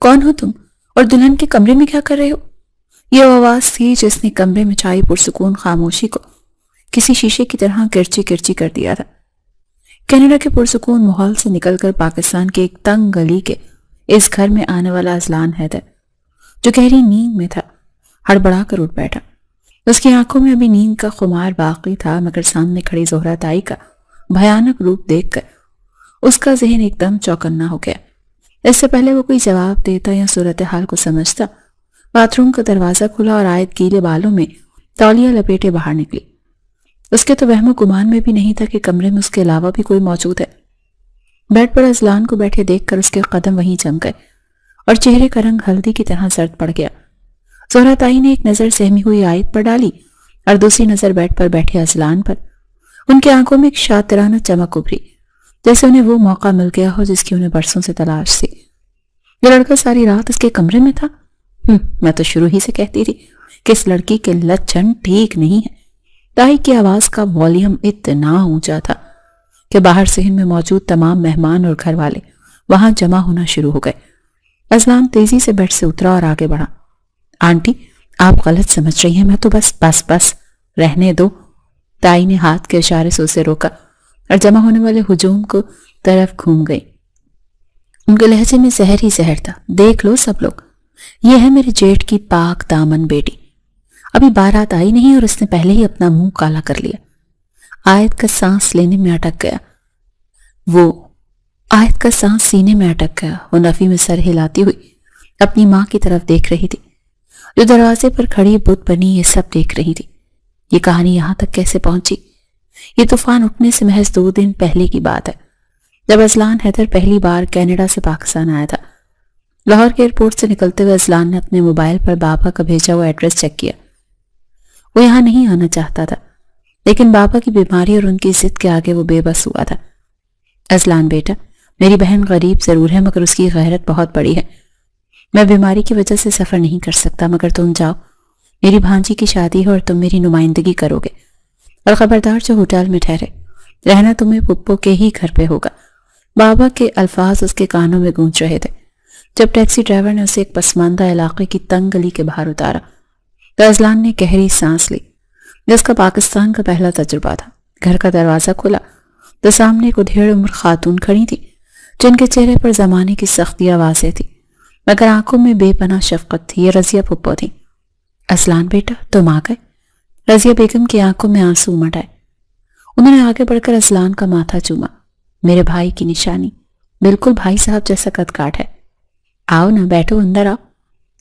کون ہو تم اور دلہن کے کمرے میں کیا کر رہے ہو؟ یہ وہ آواز تھی جس نے کمرے میں چھائی پرسکون خاموشی کو کسی شیشے کی طرح کرچی کرچی کر دیا تھا۔ کینیڈا کے پرسکون ماحول سے نکل کر پاکستان کے ایک تنگ گلی کے اس گھر میں آنے والا اذلان حیدر، جو گہری نیند میں تھا، ہڑبڑا کر اٹھ بیٹھا۔ اس کی آنکھوں میں ابھی نیند کا خمار باقی تھا، مگر سامنے کھڑی زہرہ تائی کا بھیانک روپ دیکھ کر اس کا ذہن ایک دم چوکنا ہو گیا۔ اس سے پہلے وہ کوئی جواب دیتا یا صورتحال کو سمجھتا، باتھ روم کا دروازہ کھلا اور آیت گیلے بالوں میں تولیہ لپیٹے باہر نکلی۔ اس کے تو وہم و گمان میں بھی نہیں تھا کہ کمرے میں اس کے علاوہ بھی کوئی موجود ہے۔ بیڈ پر اذلان کو بیٹھے دیکھ کر اس کے قدم وہیں جم گئے اور چہرے کا رنگ ہلدی کی طرح زرد پڑ گیا۔ زہرہ تائی نے ایک نظر سہمی ہوئی آیت پر ڈالی اور دوسری نظر بیڈ پر بیٹھے اذلان پر۔ ان کی آنکھوں میں ایک شاطرانہ چمک ابھری، جیسے انہیں وہ موقع مل گیا ہو جس کی انہیں برسوں سے تلاش تھی۔ یہ لڑکا ساری رات اس کے کمرے میں تھا؟ میں تو شروع ہی سے کہتی تھی کہ اس لڑکی کے لچھن ٹھیک نہیں ہے۔ تائی کی آواز کا والیوم اتنا اونچا تھا کہ باہر صحن میں موجود تمام مہمان اور گھر والے وہاں جمع ہونا شروع ہو گئے۔ اذلان تیزی سے بیڈ سے اترا اور آگے بڑھا۔ آنٹی، آپ غلط سمجھ رہی ہیں، میں تو بس رہنے دو۔ تائی نے ہاتھ کے اشارے سے اسے روکا اور جمع ہونے والے ہجوم کو طرف گھوم گئی۔ ان کے لہجے میں زہر ہی زہر تھا۔ دیکھ لو سب لوگ، یہ ہے میرے جیٹھ کی پاک دامن بیٹی، ابھی بارات آئی نہیں اور اس نے پہلے ہی اپنا منہ کالا کر لیا۔ آیت کا سانس لینے میں اٹک گیا۔ آیت کا سانس سینے میں اٹک گیا۔ وہ نفی میں سر ہلاتی ہوئی اپنی ماں کی طرف دیکھ رہی تھی، جو دروازے پر کھڑی بت بنی یہ سب دیکھ رہی تھی۔ یہ کہانی یہاں تک کیسے پہنچی؟ یہ طوفان اٹھنے سے محض 2 دن پہلے کی بات ہے، جب اذلان حیدر پہلی بار کینیڈا سے پاکستان آیا تھا۔ لاہور کے ایئرپورٹ سے نکلتے ہوئے اذلان نے اپنے موبائل پر بابا کا بھیجا ہوا ایڈریس چیک کیا۔ وہ یہاں نہیں آنا چاہتا تھا، لیکن بابا کی بیماری اور ان کی ضد کے آگے وہ بے بس ہوا تھا۔ اذلان بیٹا، میری بہن غریب ضرور ہے مگر اس کی غیرت بہت بڑی ہے۔ میں بیماری کی وجہ سے سفر نہیں کر سکتا، مگر تم جاؤ، میری بھانجی کی شادی ہے اور تم میری نمائندگی کرو گے، اور خبردار جو ہوٹل میں ٹھہرے، رہنا تمہیں پپو کے ہی گھر پہ ہوگا۔ بابا کے الفاظ اس کے کانوں میں گونج رہے تھے جب ٹیکسی ڈرائیور نے اسے ایک پسماندہ علاقے کی تنگ گلی کے باہر اتارا تو اذلان نے گہری سانس لی، جس کا پاکستان کا پہلا تجربہ تھا۔ گھر کا دروازہ کھلا تو سامنے ایک ادھیڑ عمر خاتون کھڑی تھی، جن کے چہرے پر زمانے کی سختی واضح تھی، مگر آنکھوں میں بے پناہ شفقت تھی۔ یہ رضیہ پھپھو تھی۔ اذلان بیٹا، تم آ گئے؟ رضیہ بیگم کی آنکھوں میں آنسو امڑ آئے۔ انہوں نے آگے بڑھ کر اذلان کا ماتھا چوما۔ میرے بھائی کی نشانی، بالکل بھائی صاحب جیسا قد کاٹ ہے۔ آؤ نا، بیٹھو، اندر آؤ۔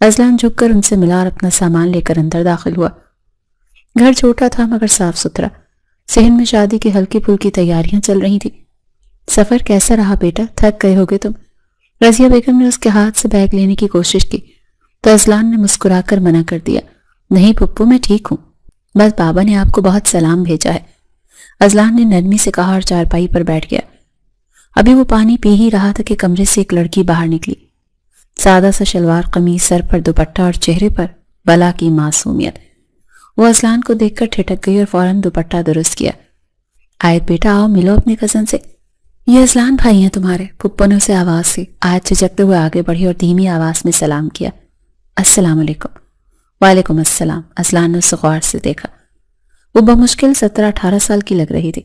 اذلان جھک کر ان سے ملا اور اپنا سامان لے کر اندر داخل ہوا۔ گھر چھوٹا تھا مگر صاف ستھرا۔ صحن میں شادی کی ہلکی پھلکی تیاریاں چل رہی تھی۔ سفر کیسا رہا بیٹا؟ تھک گئے ہوگے تم؟ رضیہ بیگم نے اس کے ہاتھ سے بیگ لینے کی کوشش کی تو اذلان نے مسکرا کر منع کر دیا۔ نہیں پپو، میں ٹھیک ہوں، بس بابا نے آپ کو بہت سلام بھیجا ہے۔ اذلان نے نرمی سے کہا اور چارپائی پر بیٹھ گیا۔ ابھی وہ پانی پی ہی رہا تھا کہ کمرے سے ایک لڑکی باہر نکلی۔ سادہ سا شلوار قمیص، سر پر دوپٹہ اور چہرے پر بلا کی معصومیت۔ وہ اذلان کو دیکھ کر ٹھٹک گئی اور فوراً دوپٹہ درست کیا۔ آیت بیٹا، آؤ ملو اپنے کزن سے۔ یہ اذلان بھائی ہیں تمہارے؟ پپو نے اسے آواز سے۔ آیت جھجکتے ہوئے آگے بڑھی اور دھیمی آواز میں سلام کیا۔ السلام علیکم۔ وعلیکم السلام۔ اذلان نے اسے غور سے دیکھا۔ وہ بمشکل 17-18 سال کی لگ رہی تھی۔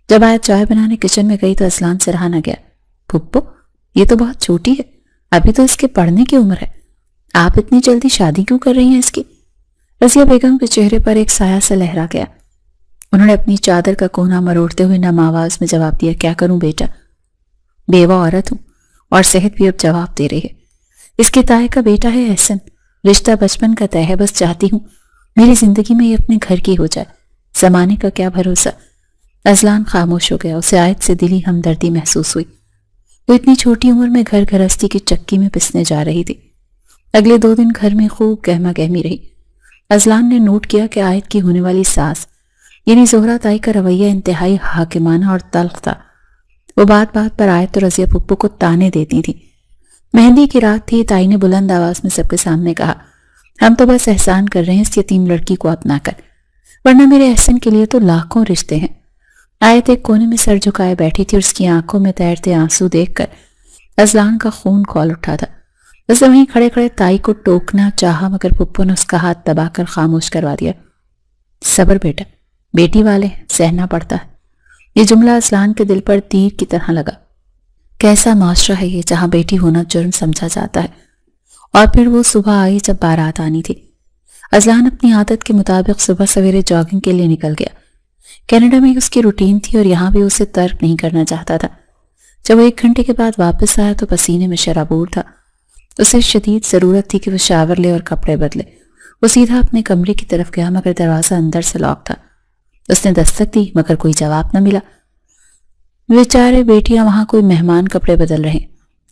جب آیت چائے بنانے کچن میں گئی تو اذلان سے رہا نہ گیا۔ پپو، یہ تو بہت چھوٹی ہے، ابھی تو اس کے پڑھنے کی عمر ہے، آپ اتنی جلدی شادی کیوں کر رہی ہیں اس کی؟ رضیہ بیگم کے چہرے پر ایک سایہ سا لہرا گیا۔ انہوں نے اپنی چادر کا کونا مروڑتے ہوئے نم آواز میں جواب دیا، کیا کروں بیٹا، بیوہ عورت ہوں اور صحت بھی اب جواب دے رہی ہے۔ اس کے تائے کا بیٹا ہے احسن، رشتہ بچپن کا طے ہے، بس چاہتی ہوں میری زندگی میں یہ اپنے گھر کی ہو جائے، زمانے کا کیا بھروسہ۔ اذلان خاموش ہو گیا، اسے آیت سے دلی ہمدردی محسوس ہوئی۔ وہ اتنی چھوٹی عمر میں گھر گھرستی کی چکی میں پسنے جا رہی تھی۔ اگلے 2 دن گھر میں خوب گہما گہمی رہی۔ اذلان نے نوٹ کیا کہ آیت کی ہونے والی ساس یعنی زہرہ تائی کا رویہ انتہائی حاکمانہ اور تلخ تھا۔ وہ بات بات پر آیت اور رضیہ پپو کو تانے دیتی تھی۔ مہندی کی رات تھی، تائی نے بلند آواز میں سب کے سامنے کہا، ہم تو بس احسان کر رہے ہیں اس یتیم لڑکی کو اپنا کر، ورنہ میرے احسن کے لیے تو لاکھوں رشتے ہیں۔ آیت ایک کونے میں سر جھکائے بیٹھی تھی اور اس کی آنکھوں میں تیرتے آنسو دیکھ کر اذلان کا خون کھول اٹھا تھا۔ اسے وہیں کھڑے کھڑے تائی کو ٹوکنا چاہا مگر پھپھو نے اس کا ہاتھ دبا کر خاموش کروا دیا۔ صبر بیٹا، بیٹی والے سہنا پڑتا ہے۔ یہ جملہ اذلان کے دل پر تیر کی طرح لگا۔ کیسا معاشرہ ہے یہ جہاں بیٹی ہونا جرم سمجھا جاتا ہے۔ اور پھر وہ صبح آئی جب بارات آنی تھی۔ اذلان اپنی عادت کے مطابق صبح سویرے جاگنگ کے لیے نکل گیا۔ کینیڈا میں اس کی روٹین تھی اور یہاں بھی اسے ترک نہیں کرنا چاہتا تھا۔ جب وہ 1 گھنٹے کے بعد واپس آیا تو پسینے میں شرابور تھا۔ اسے شدید ضرورت تھی کہ وہ شاور لے اور کپڑے بدلے۔ وہ سیدھا اپنے کمرے کی طرف گیا مگر دروازہ اندر سے لاک تھا۔ اس نے دستک دی مگر کوئی جواب نہ ملا۔ بیچارے بیٹیاں وہاں کوئی مہمان کپڑے بدل رہے۔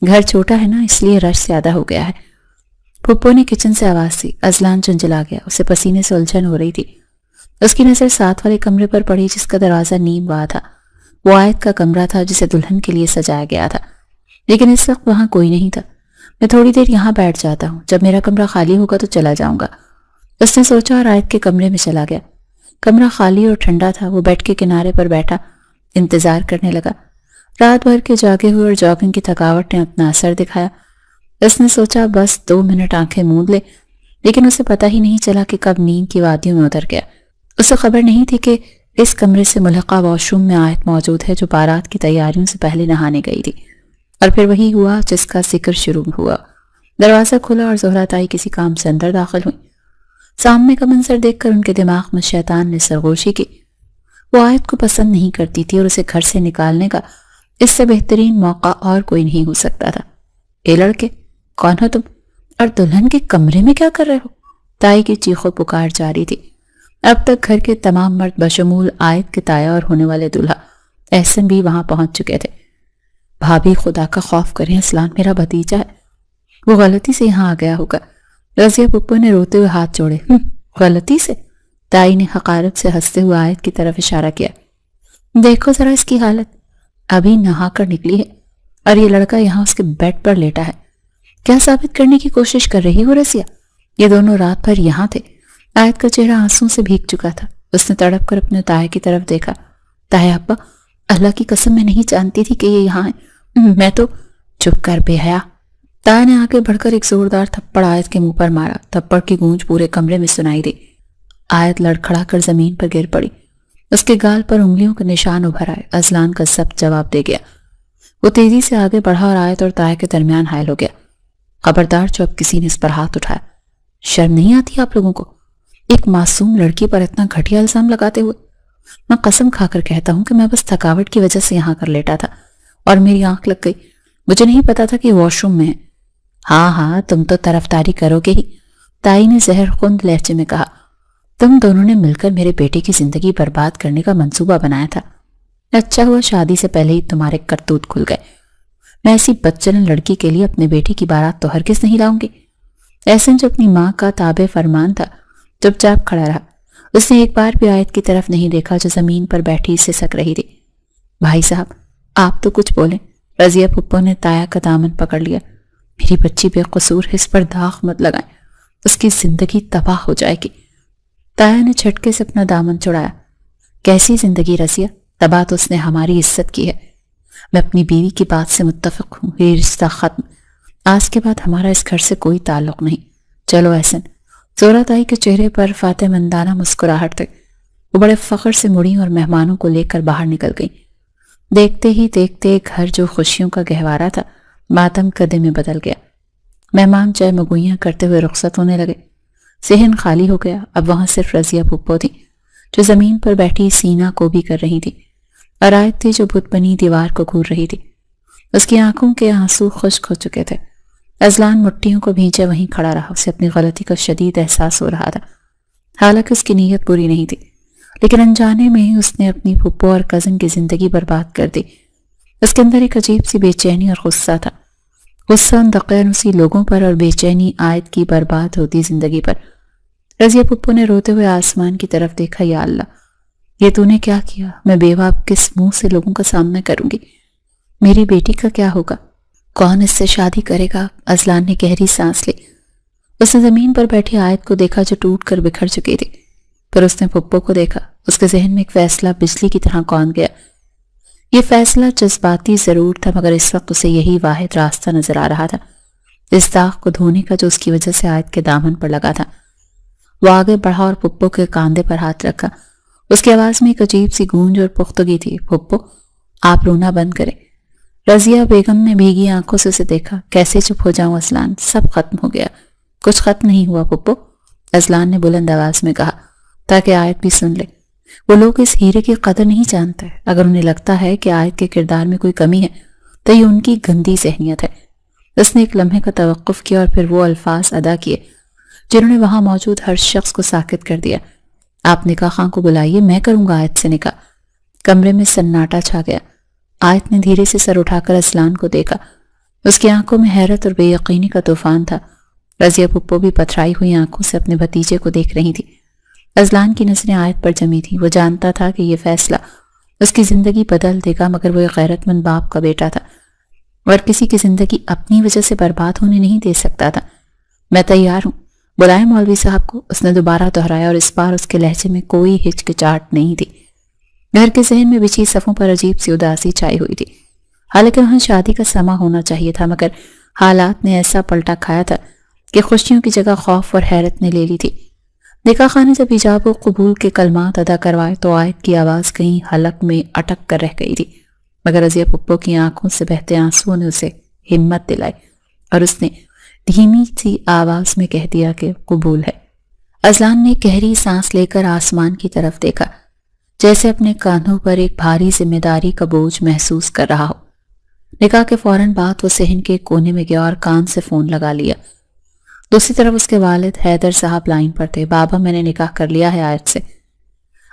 گھر چھوٹا ہے نا، اس لیے رش زیادہ ہو گیا ہے۔ پھپھو نے کچن سے آواز دی۔ اذلان جھنجھلا گیا۔ اسے پسینے سے الجھن ہو رہی تھی۔ اس کی نظر ساتھ والے کمرے پر پڑی جس کا دروازہ نیم وا تھا۔ وہ آیت کا کمرہ تھا جسے دلہن کے لیے سجایا گیا تھا، لیکن اس وقت وہاں کوئی نہیں تھا۔ میں تھوڑی دیر یہاں بیٹھ جاتا ہوں، جب میرا کمرہ خالی ہوگا تو چلا جاؤں گا، اس نے سوچا اور آیت کے کمرے میں چلا گیا۔ کمرہ خالی اور ٹھنڈا تھا۔ وہ بیڈ کے کنارے پر بیٹھا انتظار کرنے لگا۔ رات بھر کے جاگے ہوئے اور جاگنگ کی تھکاوٹ نے اپنا اثر دکھایا۔ اس نے سوچا بس 2 منٹ آنکھیں موند لے، لیکن اسے پتہ ہی نہیں چلا کہ کب نیند کی وادیوں میں اتر گیا۔ اسے خبر نہیں تھی کہ اس کمرے سے ملحقہ واش روم میں آیت موجود ہے جو بارات کی تیاریوں سے پہلے نہانے گئی تھی، اور پھر وہی ہوا جس کا ذکر شروع ہوا۔ دروازہ کھلا اور زہرہ تائی کسی کام سے اندر داخل ہوئی۔ سامنے کا منظر دیکھ کر ان کے دماغ میں شیطان نے سرگوشی کی۔ وہ آیت کو پسند نہیں کرتی تھی اور اسے گھر سے نکالنے کا اس سے بہترین موقع اور کوئی نہیں ہو سکتا تھا۔ اے لڑکے، کون ہو تم؟ اور دلہن کے کمرے میں کیا کر رہے ہو؟ تائی کی چیخو پکار جاری تھی۔ اب تک گھر کے تمام مرد بشمول آیت کے تایا اور ہونے والے دلہا احسن بھی وہاں پہنچ چکے تھے۔ بھابھی، خدا کا خوف کریں، اذلان میرا بھتیجا ہے، وہ غلطی سے یہاں آ گیا ہوگا۔ رضیہ پھپھو نے روتے ہوئے ہاتھ جوڑے۔ غلطی سے؟ تائی نے حقارت سے ہنستے ہوئے آیت کی طرف اشارہ کیا۔ دیکھو ذرا اس کی حالت، ابھی نہا کر نکلی ہے اور یہ لڑکا یہاں اس کے بیڈ پر لیٹا ہے۔ کیا ثابت کرنے کی کوشش کر رہی ہو رضیہ؟ یہ دونوں رات بھر یہاں تھے۔ آیت کا چہرہ آنسوں سے بھیگ چکا تھا۔ اس نے تڑپ کر اپنے تائے کی طرف دیکھا۔ تائے ابا، اللہ کی قسم میں نہیں جانتی تھی کہ یہ یہاں ہے، میں تو… چپ کر بے حیا۔ تائے نے آگے بڑھ کر ایک زوردار تھپڑ آیت کے منہ پر مارا۔ تھپڑ کی گونج پورے کمرے میں سنائی دی۔ آیت لڑکھڑا کر زمین پر گر پڑی۔ اس کے گال پر انگلیوں کے نشان ابھر آئے۔ اذلان کا ضبط جواب دے گیا۔ وہ تیزی سے آگے بڑھا اور آیت اور تائے کے درمیان حائل ہو گیا۔ خبردار جو اب کسی نے اس پر ہاتھ اٹھایا۔ شرم نہیں آتی آپ لوگوں کو؟ ایک معصوم لڑکی پر اتنا گھٹیا الزام لگاتے ہوئے؟ میں قسم کھا کر کہتا ہوں کہ میں بس تھکاوٹ کی وجہ سے یہاں کر لیٹا تھا اور میری آنکھ لگ گئی، مجھے نہیں پتا تھا کہ واش روم میں ہے۔ ہاں ہاں، تم تو طرفداری کرو گے ہی، تائی نے زہر خوند لہجے میں کہا۔ تم دونوں نے مل کر میرے بیٹے کی زندگی برباد کرنے کا منصوبہ بنایا تھا۔ اچھا ہوا شادی سے پہلے ہی تمہارے کرتوت کھل گئے۔ میں ایسی بدچلن لڑکی کے لیے اپنے بیٹے کی بارات تو ہرگز نہیں لاؤں گی۔ احسن جو اپنی ماں کا تابع فرمان تھا چپ چاپ کھڑا رہا۔ اس نے ایک بار بھی آیت کی طرف نہیں دیکھا جو زمین پر بیٹھی سسک رہی تھی۔ بھائی صاحب، آپ تو کچھ بولیں۔ رضیہ پھپھو نے تایا کا دامن پکڑ لیا۔ میری بچی بے قصور ہے، اس پر داغ مت لگائیں، اس کی زندگی تباہ ہو جائے گی۔ تایا نے جھٹکے سے اپنا دامن چھڑایا۔ کیسی زندگی رضیہ؟ تباہ تو اس نے ہماری عزت کی ہے۔ میں اپنی بیوی کی بات سے متفق ہوں، یہ رشتہ ختم۔ آج کے بعد ہمارا اس گھر سے کوئی تعلق نہیں۔ چلو احسن۔ زہرہ تائی کے چہرے پر فاتح مندانہ مسکراہٹ تھی۔ وہ بڑے فخر سے مڑی اور مہمانوں کو لے کر باہر نکل گئی۔ دیکھتے ہی دیکھتے گھر جو خوشیوں کا گہوارہ تھا ماتم کدے میں بدل گیا۔ مہمان چائے مگوئیاں کرتے ہوئے رخصت ہونے لگے۔ صحن خالی ہو گیا۔ اب وہاں صرف رضیہ پھپھو تھی جو زمین پر بیٹھی سینہ کو بھی کر رہی تھی، اور آیت تھی جو بت بنی دیوار کو گھور رہی تھی۔ اس کی آنکھوں کے آنسو خشک ہو چکے تھے۔ اذلان مٹیوں کو بھینچے وہیں کھڑا رہا۔ اسے اپنی غلطی کا شدید احساس ہو رہا تھا، حالانکہ اس کی نیت بری نہیں تھی، لیکن انجانے میں ہی اس نے اپنی پھپھو اور کزن کی زندگی برباد کر دی۔ اس کے اندر ایک عجیب سی بے چینی اور غصہ تھا۔ غصہ ان دقیانوسی لوگوں پر اور بے چینی آیت کی برباد ہوتی زندگی پر۔ رضیہ پھپھو نے روتے ہوئے آسمان کی طرف دیکھا۔ یا اللہ، یہ تو نے کیا کیا؟ میں بیوہ کس منہ سے لوگوں کا سامنا کروں گی؟ میری بیٹی کا کیا ہوگا؟ کون اس سے شادی کرے گا؟ اذلان نے گہری سانس لی۔ اس نے زمین پر بیٹھی آیت کو دیکھا جو ٹوٹ کر بکھر چکی تھی۔ پھر اس نے پھپھو کو دیکھا۔ اس کے ذہن میں ایک فیصلہ بجلی کی طرح کون گیا۔ یہ فیصلہ جذباتی ضرور تھا مگر اس وقت اسے یہی واحد راستہ نظر آ رہا تھا۔ اس داغ کو دھونے کا جو اس کی وجہ سے آیت کے دامن پر لگا تھا۔ وہ آگے بڑھا اور پھپھو کے کاندھے پر ہاتھ رکھا۔ اس کی آواز میں ایک عجیب سی گونج اور پختگی تھی۔ پھپھو، آپ رونا بند کریں۔ رضیہ بیگم نے بھیگی آنکھوں سے اسے دیکھا۔ کیسے چپ ہو جاؤں اذلان، سب ختم ہو گیا۔ کچھ ختم نہیں ہوا پھپھو، اذلان نے بلند آواز میں کہا تاکہ آیت بھی سن لے۔ وہ لوگ اس ہیرے کی قدر نہیں جانتے۔ اگر انہیں لگتا ہے کہ آیت کے کردار میں کوئی کمی ہے تو یہ ان کی گندی ذہنیت ہے۔ اس نے ایک لمحے کا توقف کیا اور پھر وہ الفاظ ادا کیے جنہوں نے وہاں موجود ہر شخص کو ساکت کر دیا۔ آپ نکاح خاں کو بلائیے، میں کروں گا آیت سے نکاح۔ کمرے میں سناٹا چھا گیا۔ آیت نے دھیرے سے سر اٹھا کر اذلان کو دیکھا۔ اس کی آنکھوں میں حیرت اور بے یقینی کا طوفان تھا۔ رضیہ پھپھو بھی پتھرائی ہوئی آنکھوں سے اپنے بھتیجے کو دیکھ رہی تھی۔ اذلان کی نظریں آیت پر جمی تھی۔ وہ جانتا تھا کہ یہ فیصلہ اس کی زندگی بدل دے گا، مگر وہ ایک غیرت مند باپ کا بیٹا تھا اور کسی کی زندگی اپنی وجہ سے برباد ہونے نہیں دے سکتا تھا۔ میں تیار ہوں، بلائے مولوی صاحب کو، اس نے دوبارہ دہرایا اور اس بار اس کے لہجے میں کوئی ہچکچاہٹ نہیں تھی۔ گھر کے ذہن میں بچھی صفوں پر عجیب سی اداسی چھائی ہوئی تھی۔ حالانکہ وہاں شادی کا سما ہونا چاہیے تھا، مگر حالات نے ایسا پلٹا کھایا تھا کہ خوشیوں کی جگہ خوف اور حیرت نے لے لی تھی۔ نکاح خانے جب ایجاب و قبول کے کلمات ادا کروائے تو آیت کی آواز کہیں حلق میں اٹک کر رہ گئی تھی، مگر رضیہ پھپھو کی آنکھوں سے بہتے آنسوؤں نے اسے ہمت دلائی اور اس نے دھیمی سی آواز میں کہہ دیا کہ قبول ہے۔ اذلان نے گہری سانس لے کر آسمان کی طرف دیکھا، جیسے اپنے کاندھوں پر ایک بھاری ذمہ داری کا بوجھ محسوس کر رہا ہو۔ نکاح کے فوراً بعد وہ صحن کے کونے میں گیا اور کان سے فون لگا لیا۔ دوسری طرف اس کے والد حیدر صاحب لائن پر تھے۔ بابا، میں نے نکاح کر لیا ہے آیت سے۔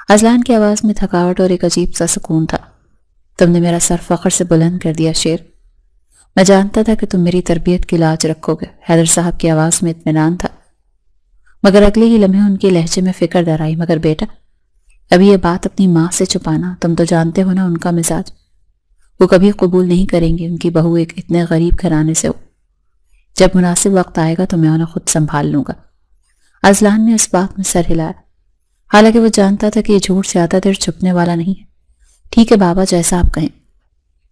اذلان کی آواز میں تھکاوٹ اور ایک عجیب سا سکون تھا۔ تم نے میرا سر فخر سے بلند کر دیا شیر۔ میں جانتا تھا کہ تم میری تربیت کی لاج رکھو گے۔ حیدر صاحب کی آواز میں اطمینان تھا، مگر اگلے ہی لمحے ان کے لہجے میں فکر در آئی۔ مگر بیٹا، ابھی یہ بات اپنی ماں سے چھپانا، تم تو جانتے ہو نا ان کا مزاج، وہ کبھی قبول نہیں کریں گے ان کی بہو ایک اتنے غریب گھرانے سے ہو۔ جب مناسب وقت آئے گا تو میں انہیں خود سنبھال لوں گا۔ اذلان نے اس بات میں سر ہلایا، حالانکہ وہ جانتا تھا کہ یہ جھوٹ زیادہ دیر چھپنے والا نہیں ہے۔ ٹھیک ہے بابا، جیسا آپ کہیں۔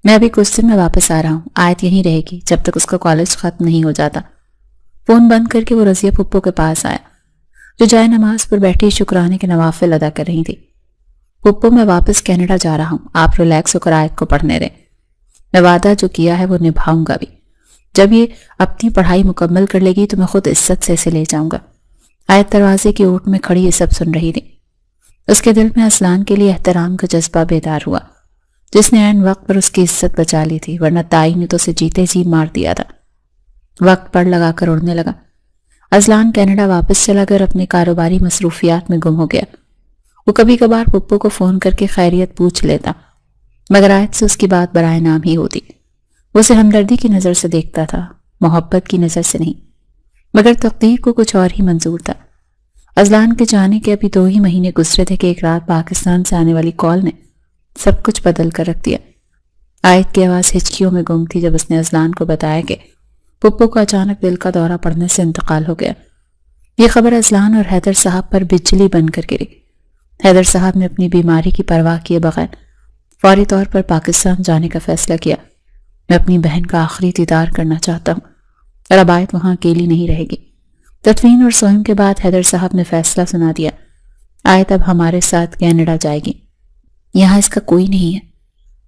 میں ابھی کچھ دن میں واپس آ رہا ہوں، آیت یہیں رہے گی جب تک اس کا کالج ختم نہیں ہو جاتا۔ فون بند کر کے وہ رضیہ پھپھو کے پاس آیا، جو جائے نماز پر بیٹھی شکرانے کے نوافل ادا کر رہی تھی۔ پھپھو، میں واپس کینیڈا جا رہا ہوں، آپ ریلیکس ہو کر آیت کو پڑھنے دیں۔ میں وعدہ جو کیا ہے وہ نبھاؤں گا بھی۔ جب یہ اپنی پڑھائی مکمل کر لے گی تو میں خود عزت سے اسے لے جاؤں گا۔ آیت دروازے کی اوٹ میں کھڑی یہ سب سن رہی تھی۔ اس کے دل میں اذلان کے لیے احترام کا جذبہ بیدار ہوا، جس نے عین وقت پر اس کی عزت بچا لی تھی، ورنہ تائی نے تو اسے جیتے جی مار دیا تھا۔ وقت پڑ لگا کر اڑنے لگا۔ اذلان کینیڈا واپس چلا کر اپنے کاروباری مصروفیات میں گم ہو گیا۔ وہ کبھی کبھار پھپھو کو فون کر کے خیریت پوچھ لیتا، مگر آیت سے اس کی بات برائے نام ہی ہوتی۔ وہ اسے ہمدردی کی نظر سے دیکھتا تھا، محبت کی نظر سے نہیں، مگر تقدیر کو کچھ اور ہی منظور تھا۔ اذلان کے جانے کے ابھی 2 ہی مہینے گزرے تھے کہ ایک رات پاکستان سے آنے والی کال نے سب کچھ بدل کر رکھ دیا۔ آیت کی آواز ہچکیوں میں گم تھی جب اس نے اذلان کو بتایا کہ پھپھو کو اچانک دل کا دورہ پڑنے سے انتقال ہو گیا۔ یہ خبر اذلان اور حیدر صاحب پر بجلی بن کر گری۔ حیدر صاحب نے اپنی بیماری کی پرواہ کیے بغیر فوری طور پر پاکستان جانے کا فیصلہ کیا۔ میں اپنی بہن کا آخری دیدار کرنا چاہتا ہوں اور اب آیت وہاں اکیلی نہیں رہے گی۔ تدفین اور سوئم کے بعد حیدر صاحب نے فیصلہ سنا دیا، آیت اب ہمارے ساتھ کینیڈا جائے گی، یہاں اس کا کوئی نہیں ہے۔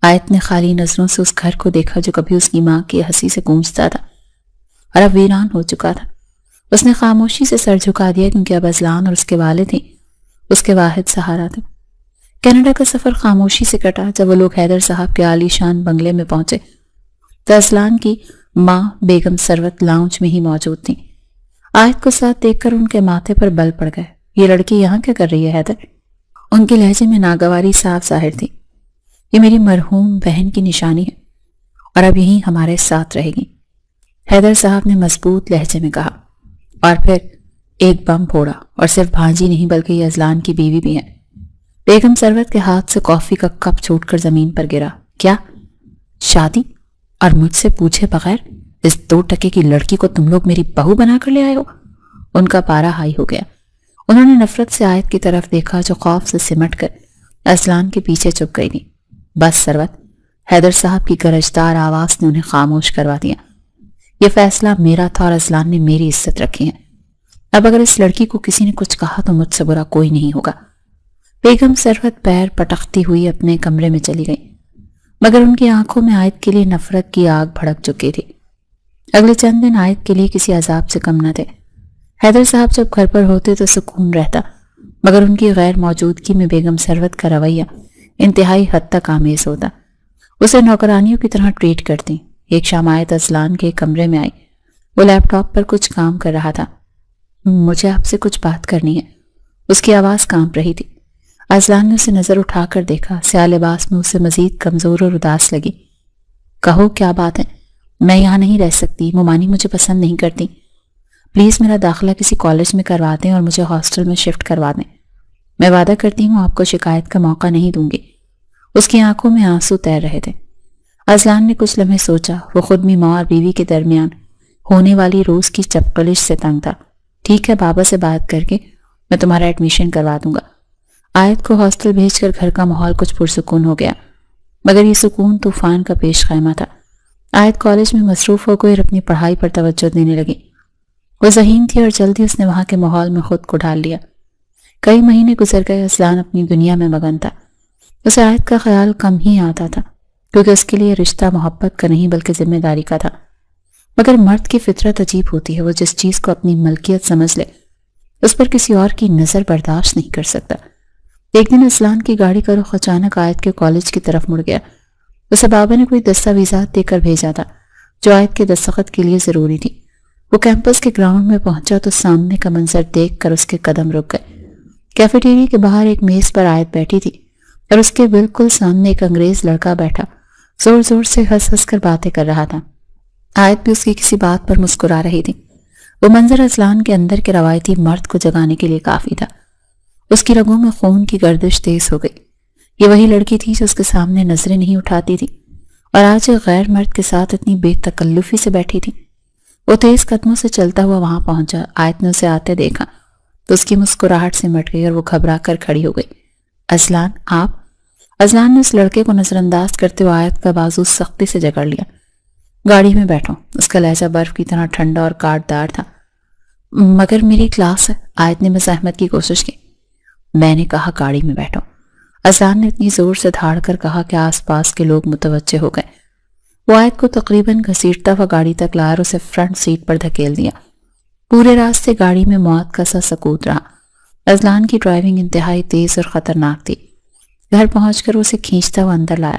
آیت نے خالی نظروں سے اس گھر کو دیکھا جو کبھی اس کی ماں کی ہنسی سے گونجتا تھا اور اب ویران ہو چکا تھا۔ اس نے خاموشی سے سر جھکا دیا کیونکہ اب اذلان اور اس کے والد ہی اس کے واحد سہارا تھے۔ کینیڈا کا سفر خاموشی سے کٹا۔ جب وہ لوگ حیدر صاحب کے عالی شان بنگلے میں پہنچے تو اذلان کی ماں بیگم ثروت لاؤنج میں ہی موجود تھیں۔ آیت کو ساتھ دیکھ کر ان کے ماتھے پر بل پڑ گئے۔ یہ لڑکی یہاں کیا کر رہی ہے حیدر؟ ان کے لہجے میں ناگواری صاف ظاہر تھی۔ یہ میری مرحوم بہن کی نشانی ہے اور اب یہیں ہمارے ساتھ رہے گی، حیدر صاحب نے مضبوط لہجے میں کہا، اور پھر ایک بم پھوڑا، اور صرف بھانجی نہیں بلکہ یہ اذلان کی بیوی بھی ہے۔ بیگم ثروت کے ہاتھ سے کافی کا کپ چھوٹ کر زمین پر گرا۔ کیا شادی؟ اور مجھ سے پوچھے بغیر اس 2 ٹکے کی لڑکی کو تم لوگ میری بہو بنا کر لے آئے ہو؟ ان کا پارا ہائی ہو گیا۔ انہوں نے نفرت سے آیت کی طرف دیکھا جو خوف سے سمٹ کر اذلان کے پیچھے چھپ گئی تھی۔ بس ثروت، حیدر صاحب کی گرجدار آواز نے انہیں خاموش کروا دیا۔ یہ فیصلہ میرا تھا اور اذلان نے میری عزت رکھی ہے۔ اب اگر اس لڑکی کو کسی نے کچھ کہا تو مجھ سے برا کوئی نہیں ہوگا۔ بیگم ثروت پیر پٹکتی ہوئی اپنے کمرے میں چلی گئی، مگر ان کی آنکھوں میں عائد کے لیے نفرت کی آگ بھڑک چکی تھی۔ اگلے چند دن عائد کے لیے کسی عذاب سے کم نہ تھے۔ حیدر صاحب جب گھر پر ہوتے تو سکون رہتا، مگر ان کی غیر موجودگی میں بیگم ثروت کا رویہ انتہائی حد تک آمیز ہوتا۔ اسے نوکرانیوں کی طرح ٹریٹ کرتی۔ ایک شام عائد اذلان کے کمرے میں آئی۔ وہ لیپ ٹاپ پر کچھ کام کر رہا تھا۔ مجھے آپ سے کچھ بات کرنی ہے۔ اس کی آواز کانپ رہی تھی۔ اذلان نے اسے نظر اٹھا کر دیکھا۔ سیاہ لباس میں اسے مزید کمزور اور اداس لگی۔ کہو کیا بات ہے؟ میں یہاں نہیں رہ سکتی، ممانی مجھے پسند نہیں کرتی۔ پلیز میرا داخلہ کسی کالج میں کروا دیں اور مجھے ہاسٹل میں شفٹ کروا دیں۔ میں وعدہ کرتی ہوں آپ کو شکایت کا موقع نہیں دوں گی۔ اس کی آنکھوں میں آنسو تیر رہے تھے۔ اذلان نے کچھ لمحے سوچا۔ وہ خود بھی ماں اور بیوی کے درمیان ہونے والی روز کی چپکلش سے تنگ تھا۔ ٹھیک ہے، بابا سے بات کر کے میں تمہارا ایڈمیشن کروا دوں گا۔ عائد کو ہاسٹل بھیج کر گھر کا ماحول کچھ پرسکون ہو گیا، مگر یہ سکون طوفان کا پیش خیمہ تھا۔ عائد کالج میں مصروف ہو کر اپنی پڑھائی پر توجہ دینے لگی۔ وہ ذہین تھی اور جلدی اس نے وہاں کے ماحول میں خود کو ڈال لیا۔ کئی مہینے گزر گئے۔ اذلان اپنی دنیا میں مگن تھا۔ اسے عائد کا خیال کم ہی آتا تھا، کیونکہ اس کے لیے رشتہ محبت کا نہیں بلکہ ذمہ داری کا تھا۔ مگر مرد کی فطرت عجیب ہوتی ہے، وہ جس چیز کو اپنی ملکیت سمجھ لے اس پر کسی اور کی نظر برداشت نہیں کر سکتا۔ ایک دن اذلان کی گاڑی کا رخ اچانک عائد کے کالج کی طرف مڑ گیا۔ اسے بابا نے کوئی دستاویزات دے کر بھیجا تھا جو عائد کے دستخط کے لیے ضروری تھی۔ وہ کیمپس کے گراؤنڈ میں پہنچا تو سامنے کا منظر دیکھ کر اس کے قدم رک گئے۔ کیفیٹیریا کے باہر ایک میز پر عائد بیٹھی تھی اور اس کے بالکل سامنے ایک انگریز لڑکا بیٹھا زور زور سے ہنس ہنس کر باتیں کر رہا تھا۔ عائد بھی اس کی کسی بات پر مسکرا رہی تھی۔ وہ منظر اذلان کے اندر کے روایتی مرد کو جگانے کے لیے کافی تھا۔ اس کی رگوں میں خون کی گردش تیز ہو گئی۔ یہ وہی لڑکی تھی جو اس کے سامنے نظریں نہیں اٹھاتی تھی اور آج ایک غیر مرد کے ساتھ اتنی بے تکلفی سے بیٹھی تھی۔ وہ تیز قدموں سے چلتا ہوا وہاں پہنچا۔ عائد نے اسے آتے دیکھا تو اس کی مسکراہٹ سے مٹ گئی اور وہ گھبرا کر کھڑی ہو گئی۔ اذلان، آپ؟ اذلان نے اس لڑکے کو نظر انداز کرتے ہوئے عائد کا بازو سختی سے جکڑ لیا۔ گاڑی میں بیٹھو۔ اس کا لہجہ برف کی طرح ٹھنڈا اور کاٹ دار تھا۔ مگر میری کلاس ہے۔ عائد نے مزاحمت کی کوشش کی۔ میں نے کہا گاڑی میں بیٹھو۔ اذلان نے اتنی زور سے دھاڑ کر کہا کہ آس پاس کے لوگ متوجہ ہو گئے۔ وہ عائد کو تقریباً گھسیٹتا ہوا گاڑی تک لایا اور اسے فرنٹ سیٹ پر دھکیل دیا۔ پورے راستے گاڑی میں موت کا سا سکوت رہا۔ اذلان کی ڈرائیونگ انتہائی تیز اور خطرناک تھی۔ گھر پہنچ کر اسے کھینچتا ہوا اندر لایا۔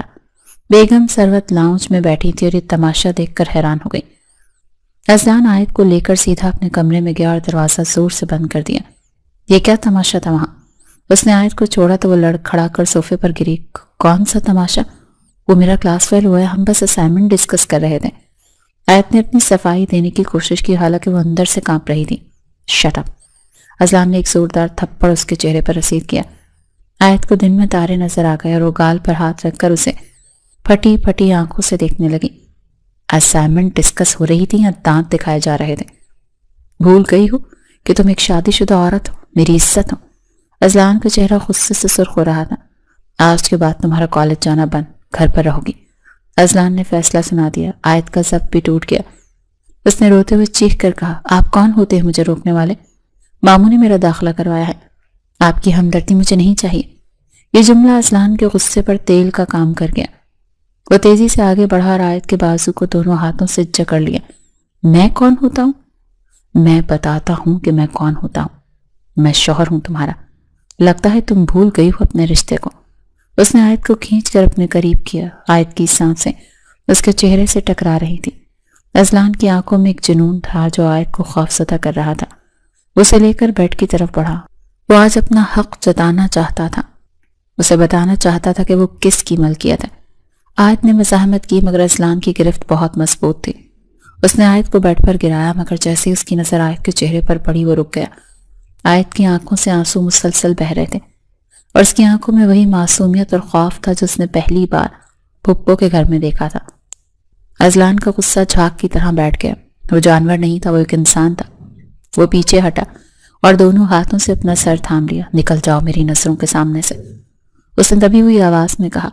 بیگم ثروت لاؤنج میں بیٹھی تھی اور یہ تماشا دیکھ کر حیران ہو گئی۔ اذلان عائد کو لے کر سیدھا اپنے کمرے میں گیا اور دروازہ زور سے بند کر دیا۔ یہ کیا تماشا تھا وہاں؟ اس نے عائد کو چھوڑا تو وہ لڑ کھڑا کر صوفے پر گری۔ کون سا تماشا؟ وہ میرا کلاس فیل ہوا ہے، ہم بس اسائنمنٹ ڈسکس کر رہے تھے۔ عائد نے اپنی صفائی دینے کی کوشش کی، حالانکہ وہ اندر سے کانپ رہی تھی۔ Shut up! اذلان نے ایک زوردار تھپڑ اس کے چہرے پر رسید کیا۔ عائد کو دن میں تارے نظر آ گئے اور وہ گال پر ہاتھ رکھ کر اسے پھٹی پھٹی آنکھوں سے دیکھنے لگی۔ اسائنمنٹ ڈسکس ہو رہی تھی یا دانت دکھائے جا رہے تھے؟ بھول گئی ہو کہ تم ایک شادی شدہ عورت ہو، میری عزت ہو۔ اذلان کا چہرہ غصے سے سرخ ہو رہا تھا۔ آج کے بعد تمہارا کالج جانا بند، گھر پر رہو گی۔ اذلان نے فیصلہ سنا دیا۔ عائد کا ضبط بھی ٹوٹ گیا۔ اس نے روتے ہوئے چیخ کر کہا، آپ کون ہوتے ہیں مجھے روکنے والے؟ ماموں نے میرا داخلہ کروایا ہے، آپ کی ہمدردی مجھے نہیں چاہیے۔ یہ جملہ اذلان کے غصے پر تیل کا کام کر گیا۔ وہ تیزی سے آگے بڑھا اور عائد کے بازو کو دونوں ہاتھوں سے جکڑ لیا۔ میں کون ہوتا ہوں؟ میں بتاتا ہوں کہ میں کون ہوتا ہوں۔ میں شوہر ہوں تمہارا۔ لگتا ہے تم بھول گئی ہو اپنے رشتے کو۔ اس نے عائد کو کھینچ کر اپنے قریب کیا۔ عائد کی سانسیں اس کے چہرے سے ٹکرا رہی تھی۔ اذلان کی آنکھوں میں ایک جنون تھا جو عائد کو خوفزدہ کر رہا تھا۔ اسے لے کر بیڈ کی طرف بڑھا۔ وہ آج اپنا حق جتانا چاہتا تھا۔ اسے بتانا چاہتا تھا کہ وہ کس کی ملکیت ہے۔ عائد نے مزاحمت کی مگر اذلان کی گرفت بہت مضبوط تھی۔ اس نے عائد کو بیڈ پر گرایا مگر جیسے اس کی نظر عائد کے چہرے پر پڑی وہ رک گیا۔ عائد کی آنکھوں سے آنسو مسلسل بہہ رہے تھے اور اس کی آنکھوں میں وہی معصومیت اور خوف تھا جو اس نے پہلی بار پھپھو کے گھر میں دیکھا تھا۔ اذلان کا غصہ جھاگ کی طرح بیٹھ گیا۔ وہ جانور نہیں تھا، وہ ایک انسان تھا۔ وہ پیچھے ہٹا اور دونوں ہاتھوں سے اپنا سر تھام لیا۔ نکل جاؤ میری نظروں کے سامنے سے، اس نے دبی ہوئی آواز میں کہا۔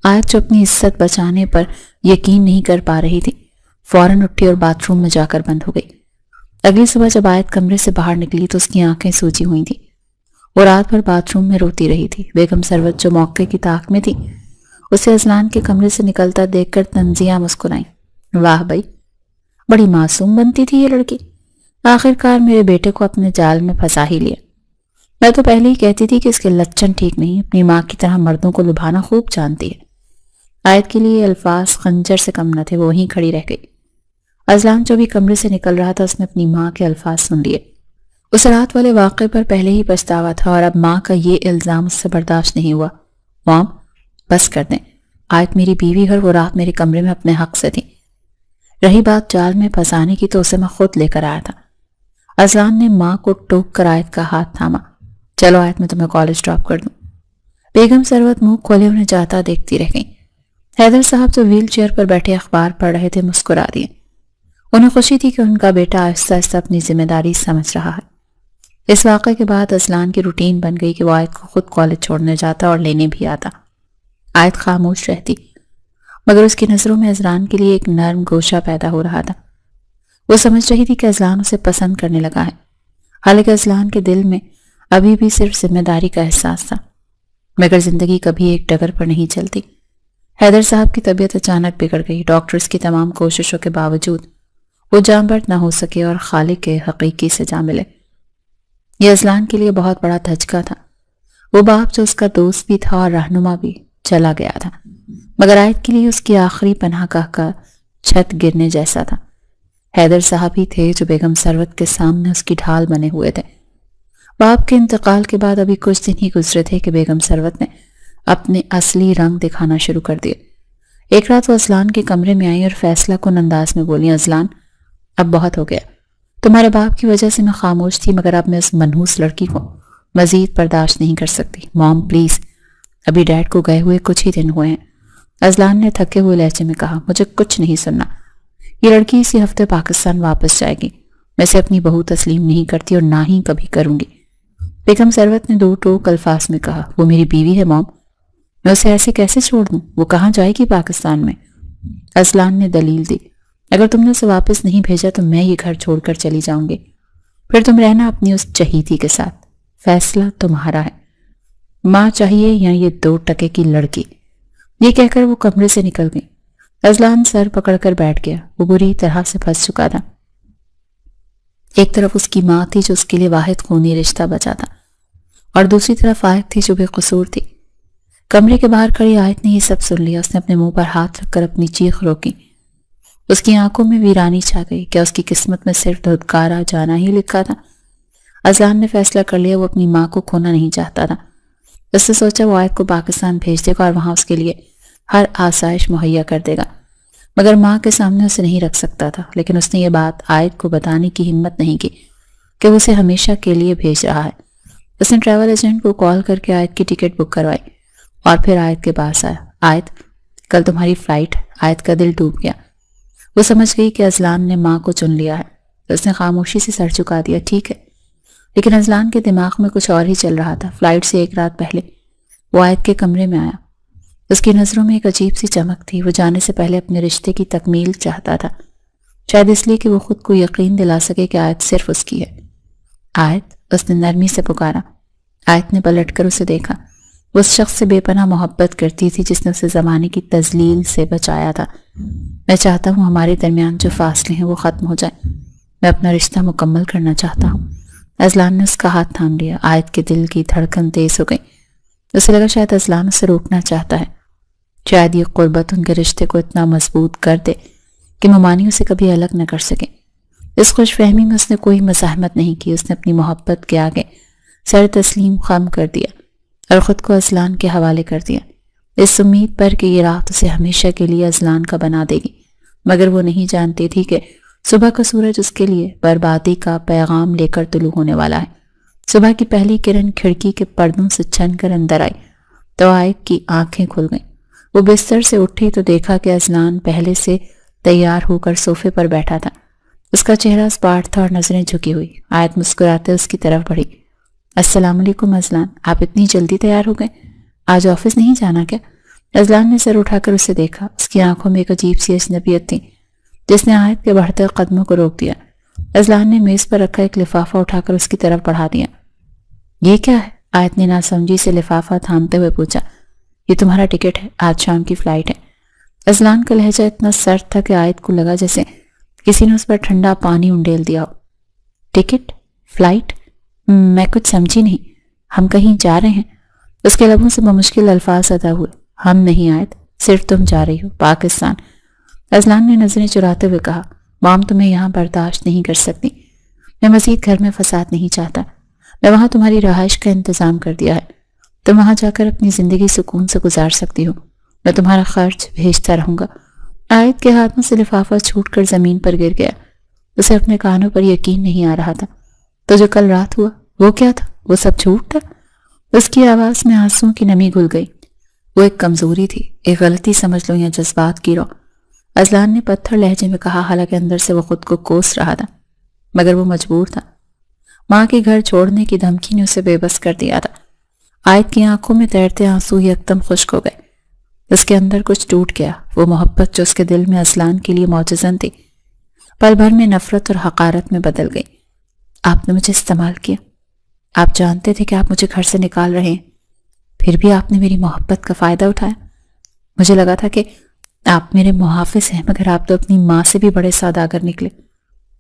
عائد جو اپنی عزت بچانے پر یقین نہیں کر پا رہی تھی فوراً اٹھی اور باتھ روم میں جا کر بند ہو گئی۔ اگلی صبح جب آیت کمرے سے باہر نکلی تو اس کی آنکھیں سوجی ہوئی تھیں۔ وہ رات بھر باتھ روم میں روتی رہی تھی۔ بیگم ثروت جو موقع کی طاق میں تھی اسے اذلان کے کمرے سے نکلتا دیکھ کر تنزیہ مسکرائیں۔ واہ بھائی، بڑی معصوم بنتی تھی یہ لڑکی، آخر کار میرے بیٹے کو اپنے جال میں پھنسا ہی لیا۔ میں تو پہلے ہی کہتی تھی کہ اس کے لچن ٹھیک نہیں، اپنی ماں کی طرح مردوں کو لبھانا خوب جانتی ہے۔ آیت کے لیے الفاظ خنجر سے کم نہ تھے، وہ وہیں کھڑی رہ گئی۔ اذلان جو بھی کمرے سے نکل رہا تھا اس نے اپنی ماں کے الفاظ سن لیے۔ اس رات والے واقعے پر پہلے ہی پچھتاوا تھا اور اب ماں کا یہ الزام اس سے برداشت نہیں ہوا۔ مام، بس کر دیں، آیت میری بیوی اور وہ رات میرے کمرے میں اپنے حق سے تھی۔ رہی بات جال میں پھنسانے کی تو اسے میں خود لے کر آیا تھا۔ اذلان نے ماں کو ٹوک کر آیت کا ہاتھ تھاما۔ چلو آیت، میں تمہیں کالج ڈراپ کر دوں۔ بیگم ثروت منہ کھولے انہیں جاتا دیکھتی رہ گئی۔ حیدر صاحب جو ویل چیئر پر بیٹھے اخبار پڑھ رہے تھے مسکرا دیے۔ انہیں خوشی تھی کہ ان کا بیٹا آہستہ آہستہ اپنی ذمہ داری سمجھ رہا ہے۔ اس واقعے کے بعد اذلان کی روٹین بن گئی کہ وہ آیت کو خود کالج چھوڑنے جاتا اور لینے بھی آتا۔ آیت خاموش رہتی، مگر اس کی نظروں میں اذلان کے لیے ایک نرم گوشہ پیدا ہو رہا تھا۔ وہ سمجھ رہی تھی کہ اذلان اسے پسند کرنے لگا ہے، حالانکہ اذلان کے دل میں ابھی بھی صرف ذمہ داری کا احساس تھا۔ مگر زندگی کبھی ایک ڈگر پر نہیں چلتی۔ حیدر صاحب کی طبیعت اچانک بگڑ گئی۔ ڈاکٹرز کی تمام کوششوں کے باوجود وہ جاں بحث نہ ہو سکے اور خالق کے حقیقی سے جا ملے۔ یہ اذلان کے لیے بہت بڑا دھچکا تھا۔ وہ باپ جو اس کا دوست بھی تھا اور رہنما بھی چلا گیا تھا، مگر آیت کے لیے اس کی آخری پناہ گاہ کا چھت گرنے جیسا تھا۔ حیدر صاحب ہی تھے جو بیگم ثروت کے سامنے اس کی ڈھال بنے ہوئے تھے۔ باپ کے انتقال کے بعد ابھی کچھ دن ہی گزرے تھے کہ بیگم ثروت نے اپنے اصلی رنگ دکھانا شروع کر دیے۔ ایک رات وہ اذلان کے کمرے میں آئی اور فیصلہ کن انداز میں بولی، اذلان، اب بہت ہو گیا۔ تمہارے باپ کی وجہ سے میں خاموش تھی، مگر اب میں اس منحوس لڑکی کو مزید برداشت نہیں کر سکتی۔ مام پلیز، ابھی ڈیڈ کو گئے ہوئے کچھ ہی دن ہوئے ہیں۔ اذلان نے تھکے ہوئے لہجے میں کہا، مجھے کچھ نہیں سننا۔ یہ لڑکی اسی ہفتے پاکستان واپس جائے گی۔ میں اسے اپنی بہو تسلیم نہیں کرتی اور نہ ہی کبھی کروں گی۔ بیگم ثروت نے دو ٹوک الفاظ میں کہا، وہ میری بیوی ہے مام، میں اسے ایسے کیسے چھوڑ دوں؟ وہ کہاں جائے گی پاکستان میں؟ اذلان نے دلیل دی، اگر تم نے اسے واپس نہیں بھیجا تو میں یہ گھر چھوڑ کر چلی جاؤں گی، پھر تم رہنا اپنی اس چہیتی کے ساتھ، فیصلہ تمہارا ہے۔ ماں چاہیے یا یہ 2 ٹکے کی لڑکی؟ یہ کہہ کر وہ کمرے سے نکل گئی۔ اذلان سر پکڑ کر بیٹھ گیا۔ وہ بری طرح سے پھنس چکا تھا۔ ایک طرف اس کی ماں تھی جو اس کے لیے واحد خونی رشتہ بچا تھا، اور دوسری طرف آیت تھی جو بے قصور تھی۔ کمرے کے باہر کھڑی آیت نے یہ سب سن لیا۔ اس نے اپنے منہ پر ہاتھ رکھ کر اپنی چیخ روکی۔ اس کی آنکھوں میں ویرانی چھا گئی۔ کیا اس کی قسمت میں صرف دھتکارا جانا ہی لکھا تھا؟ اذلان نے فیصلہ کر لیا، وہ اپنی ماں کو کھونا نہیں چاہتا تھا۔ اس نے سوچا وہ آیت کو پاکستان بھیج دے گا اور وہاں اس کے لیے ہر آسائش مہیا کر دے گا، مگر ماں کے سامنے اسے نہیں رکھ سکتا تھا۔ لیکن اس نے یہ بات آیت کو بتانے کی ہمت نہیں کی کہ وہ اسے ہمیشہ کے لیے بھیج رہا ہے۔ اس نے ٹریول ایجنٹ کو کال کر کے آیت کی ٹکٹ بک کروائی اور پھر آیت کے پاس آیا۔ آیت، کل تمہاری فلائٹ۔ آیت کا دل ڈوب گیا۔ وہ سمجھ گئی کہ اذلان نے ماں کو چن لیا ہے۔ اس نے خاموشی سے سر چکا دیا، ٹھیک ہے۔ لیکن اذلان کے دماغ میں کچھ اور ہی چل رہا تھا۔ فلائٹ سے 1 رات پہلے وہ آیت کے کمرے میں آیا۔ اس کی نظروں میں ایک عجیب سی چمک تھی۔ وہ جانے سے پہلے اپنے رشتے کی تکمیل چاہتا تھا، شاید اس لیے کہ وہ خود کو یقین دلا سکے کہ آیت صرف اس کی ہے۔ آیت، اس نے نرمی سے پکارا۔ آیت نے پلٹ کر اسے دیکھا۔ وہ اس شخص سے بے پناہ محبت کرتی تھی جس نے اسے زمانے کی تذلیل سے بچایا تھا۔ میں چاہتا ہوں ہمارے درمیان جو فاصلے ہیں وہ ختم ہو جائیں۔ میں اپنا رشتہ مکمل کرنا چاہتا ہوں۔ اذلان نے اس کا ہاتھ تھام لیا۔ آیت کے دل کی دھڑکن تیز ہو گئی۔ اسے لگا شاید اذلان اسے روکنا چاہتا ہے، شاید یہ قربت ان کے رشتے کو اتنا مضبوط کر دے کہ ممانی اسے کبھی الگ نہ کر سکے۔ اس خوش فہمی میں اس نے کوئی مزاحمت نہیں کی۔ اس نے اپنی محبت کے آگے سر تسلیم خم کر دیا اور خود کو اذلان کے حوالے کر دیا، اس امید پر کہ یہ رات اسے ہمیشہ کے لیے اذلان کا بنا دے گی۔ مگر وہ نہیں جانتی تھی کہ صبح کا سورج اس کے لیے بربادی کا پیغام لے کر طلوع ہونے والا ہے۔ صبح کی پہلی کرن کھڑکی کے پردوں سے چھن کر اندر آئی تو آیت کی آنکھیں کھل گئیں۔ وہ بستر سے اٹھی تو دیکھا کہ اذلان پہلے سے تیار ہو کر صوفے پر بیٹھا تھا۔ اس کا چہرہ اسپاٹ تھا اور نظریں جھکی ہوئی۔ آیت مسکراتے اس کی طرف بڑھی۔ السلام علیکم اذلان، آپ اتنی جلدی تیار ہو گئے؟ آج آفس نہیں جانا کیا؟ اذلان نے سر اٹھا کر اسے دیکھا۔ اس کی آنکھوں میں ایک عجیب سی اجنبیت تھی جس نے آیت کے بڑھتے قدموں کو روک دیا۔ اذلان نے میز پر رکھا ایک لفافہ اٹھا کر اس کی طرف بڑھا دیا۔ یہ کیا ہے؟ آیت نے ناسمجھی سے لفافہ تھامتے ہوئے پوچھا۔ یہ تمہارا ٹکٹ ہے، آج شام کی فلائٹ ہے۔ اذلان کا لہجہ اتنا سرد تھا کہ آیت کو لگا جیسے کسی نے اس پر ٹھنڈا پانی انڈیل دیا ہو۔ ٹکٹ؟ فلائٹ؟ میں کچھ سمجھی نہیں۔ ہم کہیں جا رہے ہیں؟ اس کے لبوں سے بمشکل الفاظ ادا ہوئے۔ ہم نہیں آیت، صرف تم جا رہی ہو پاکستان۔ اذلان نے نظریں چراتے ہوئے کہا، مام تمہیں یہاں برداشت نہیں کر سکتی۔ میں مزید گھر میں فساد نہیں چاہتا۔ میں وہاں تمہاری رہائش کا انتظام کر دیا ہے۔ تم وہاں جا کر اپنی زندگی سکون سے گزار سکتی ہو۔ میں تمہارا خرچ بھیجتا رہوں گا۔ آیت کے ہاتھوں سے لفافہ چھوٹ کر زمین پر گر گیا۔ اسے اپنے کانوں پر یقین نہیں آ رہا تھا۔ تو جو کل رات ہوا وہ کیا تھا؟ وہ سب جھوٹ تھا؟ اس کی آواز میں آنسوں کی نمی گھل گئی۔ وہ ایک کمزوری تھی، ایک غلطی سمجھ لو یا جذبات کی رو۔ اذلان نے پتھر لہجے میں کہا، حالانکہ اندر سے وہ خود کو کوس رہا تھا، مگر وہ مجبور تھا۔ ماں کے گھر چھوڑنے کی دھمکی نے اسے بے بس کر دیا تھا۔ آیت کی آنکھوں میں تیرتے آنسو یکدم خشک ہو گئے۔ اس کے اندر کچھ ٹوٹ گیا۔ وہ محبت جو اس کے دل میں اذلان کے لیے معجزن تھی، پل بھر میں نفرت اور حقارت میں بدل گئی۔ آپ نے مجھے استعمال کیا۔ آپ جانتے تھے کہ آپ مجھے گھر سے نکال رہے ہیں، پھر بھی آپ نے میری محبت کا فائدہ اٹھایا۔ مجھے لگا تھا کہ آپ میرے محافظ ہیں، مگر آپ تو اپنی ماں سے بھی بڑے سوداگر نکلے۔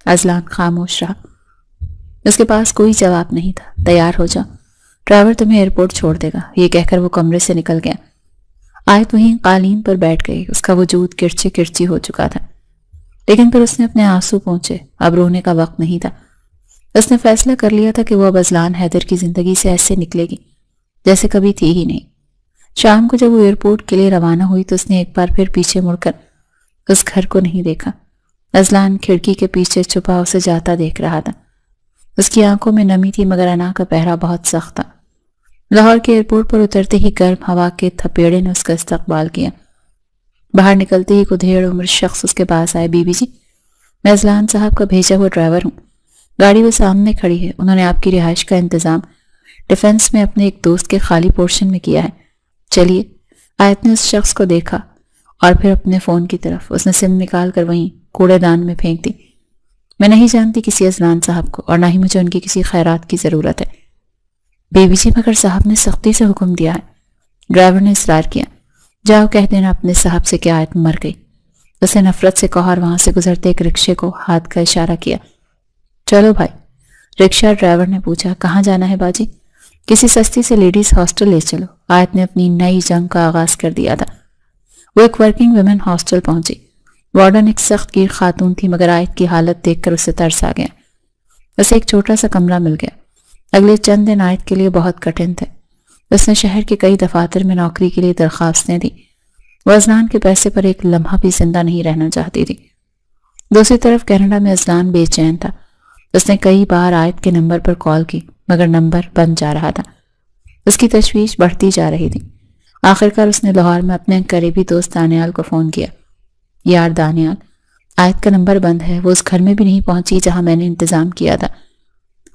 اذلان خاموش رہا۔ اس کے پاس کوئی جواب نہیں تھا۔ تیار ہو جاؤ، ڈرائیور تمہیں ایئرپورٹ چھوڑ دے گا، یہ کہہ کر وہ کمرے سے نکل گیا۔ آیت وہیں قالین پر بیٹھ گئی۔ اس کا وجود کرچی کرچی ہو چکا تھا، لیکن پھر اس نے اپنے آنسو پہنچے۔ اب رونے کا وقت نہیں تھا۔ اس نے فیصلہ کر لیا تھا کہ وہ اب اذلان حیدر کی زندگی سے ایسے نکلے گی جیسے کبھی تھی ہی نہیں۔ شام کو جب وہ ایئرپورٹ کے لیے روانہ ہوئی تو اس نے ایک بار پھر پیچھے مڑ کر اس گھر کو نہیں دیکھا۔ اذلان کھڑکی کے پیچھے چھپا اسے جاتا دیکھ رہا تھا۔ اس کی آنکھوں میں نمی تھی، مگر انا کا پہرا بہت سخت تھا۔ لاہور کے ایئرپورٹ پر اترتے ہی گرم ہوا کے تھپیڑے نے اس کا استقبال کیا۔ باہر نکلتے ہی کدھیڑ عمر شخص اس کے پاس آئے۔ بی بی جی، میں اذلان صاحب کا بھیجا ہوا ڈرائیور ہوں۔ گاڑی وہ سامنے کھڑی ہے۔ انہوں نے آپ کی رہائش کا انتظام ڈیفنس میں اپنے ایک دوست کے خالی پورشن میں کیا ہے۔ چلیے۔ آیت نے اس شخص کو دیکھا اور پھر اپنے فون کی طرف۔ اس نے سم نکال کر وہیں کوڑے دان میں پھینک دی۔ میں نہیں جانتی کسی اذلان صاحب کو، اور نہ ہی مجھے ان کی کسی خیرات کی ضرورت ہے۔ بی بی جی، مگر صاحب نے سختی سے حکم دیا ہے۔ ڈرائیور نے اصرار کیا۔ جاؤ کہہ دینا اپنے صاحب سے کہ آیت مر گئی۔ اس نے نفرت سے کہا اور وہاں سے گزرتے ایک رکشے کو ہاتھ کا اشارہ کیا۔ چلو بھائی۔ رکشہ ڈرائیور نے پوچھا، کہاں جانا ہے باجی؟ کسی سستی سے لیڈیز ہاسٹل لے چلو۔ آیت نے اپنی نئی جنگ کا آغاز کر دیا تھا۔ وہ ایک ورکنگ ویمن ہاسٹل پہنچی۔ وارڈن ایک سخت گیر خاتون تھی، مگر آیت کی حالت دیکھ کر اسے ترس آ گیا۔ اسے ایک چھوٹا سا کمرہ مل گیا۔ اگلے چند دن آیت کے لیے بہت کٹھن تھے۔ اس نے شہر کے کئی دفاتر میں نوکری کے لیے درخواستیں دی۔ وہ اذلان کے پیسے پر ایک لمحہ بھی زندہ نہیں رہنا چاہتی تھی۔ دوسری طرف کینیڈا میں اذلان بے چین تھا۔ اس نے کئی بار آیت کے نمبر پر کال کی، مگر نمبر بند جا رہا تھا۔ اس کی تشویش بڑھتی جا رہی تھی۔ آخرکار اس نے لاہور میں اپنے قریبی دوست دانیال کو فون کیا۔ یار دانیال، آیت کا نمبر بند ہے، وہ اس گھر میں بھی نہیں پہنچی جہاں میں نے انتظام کیا تھا۔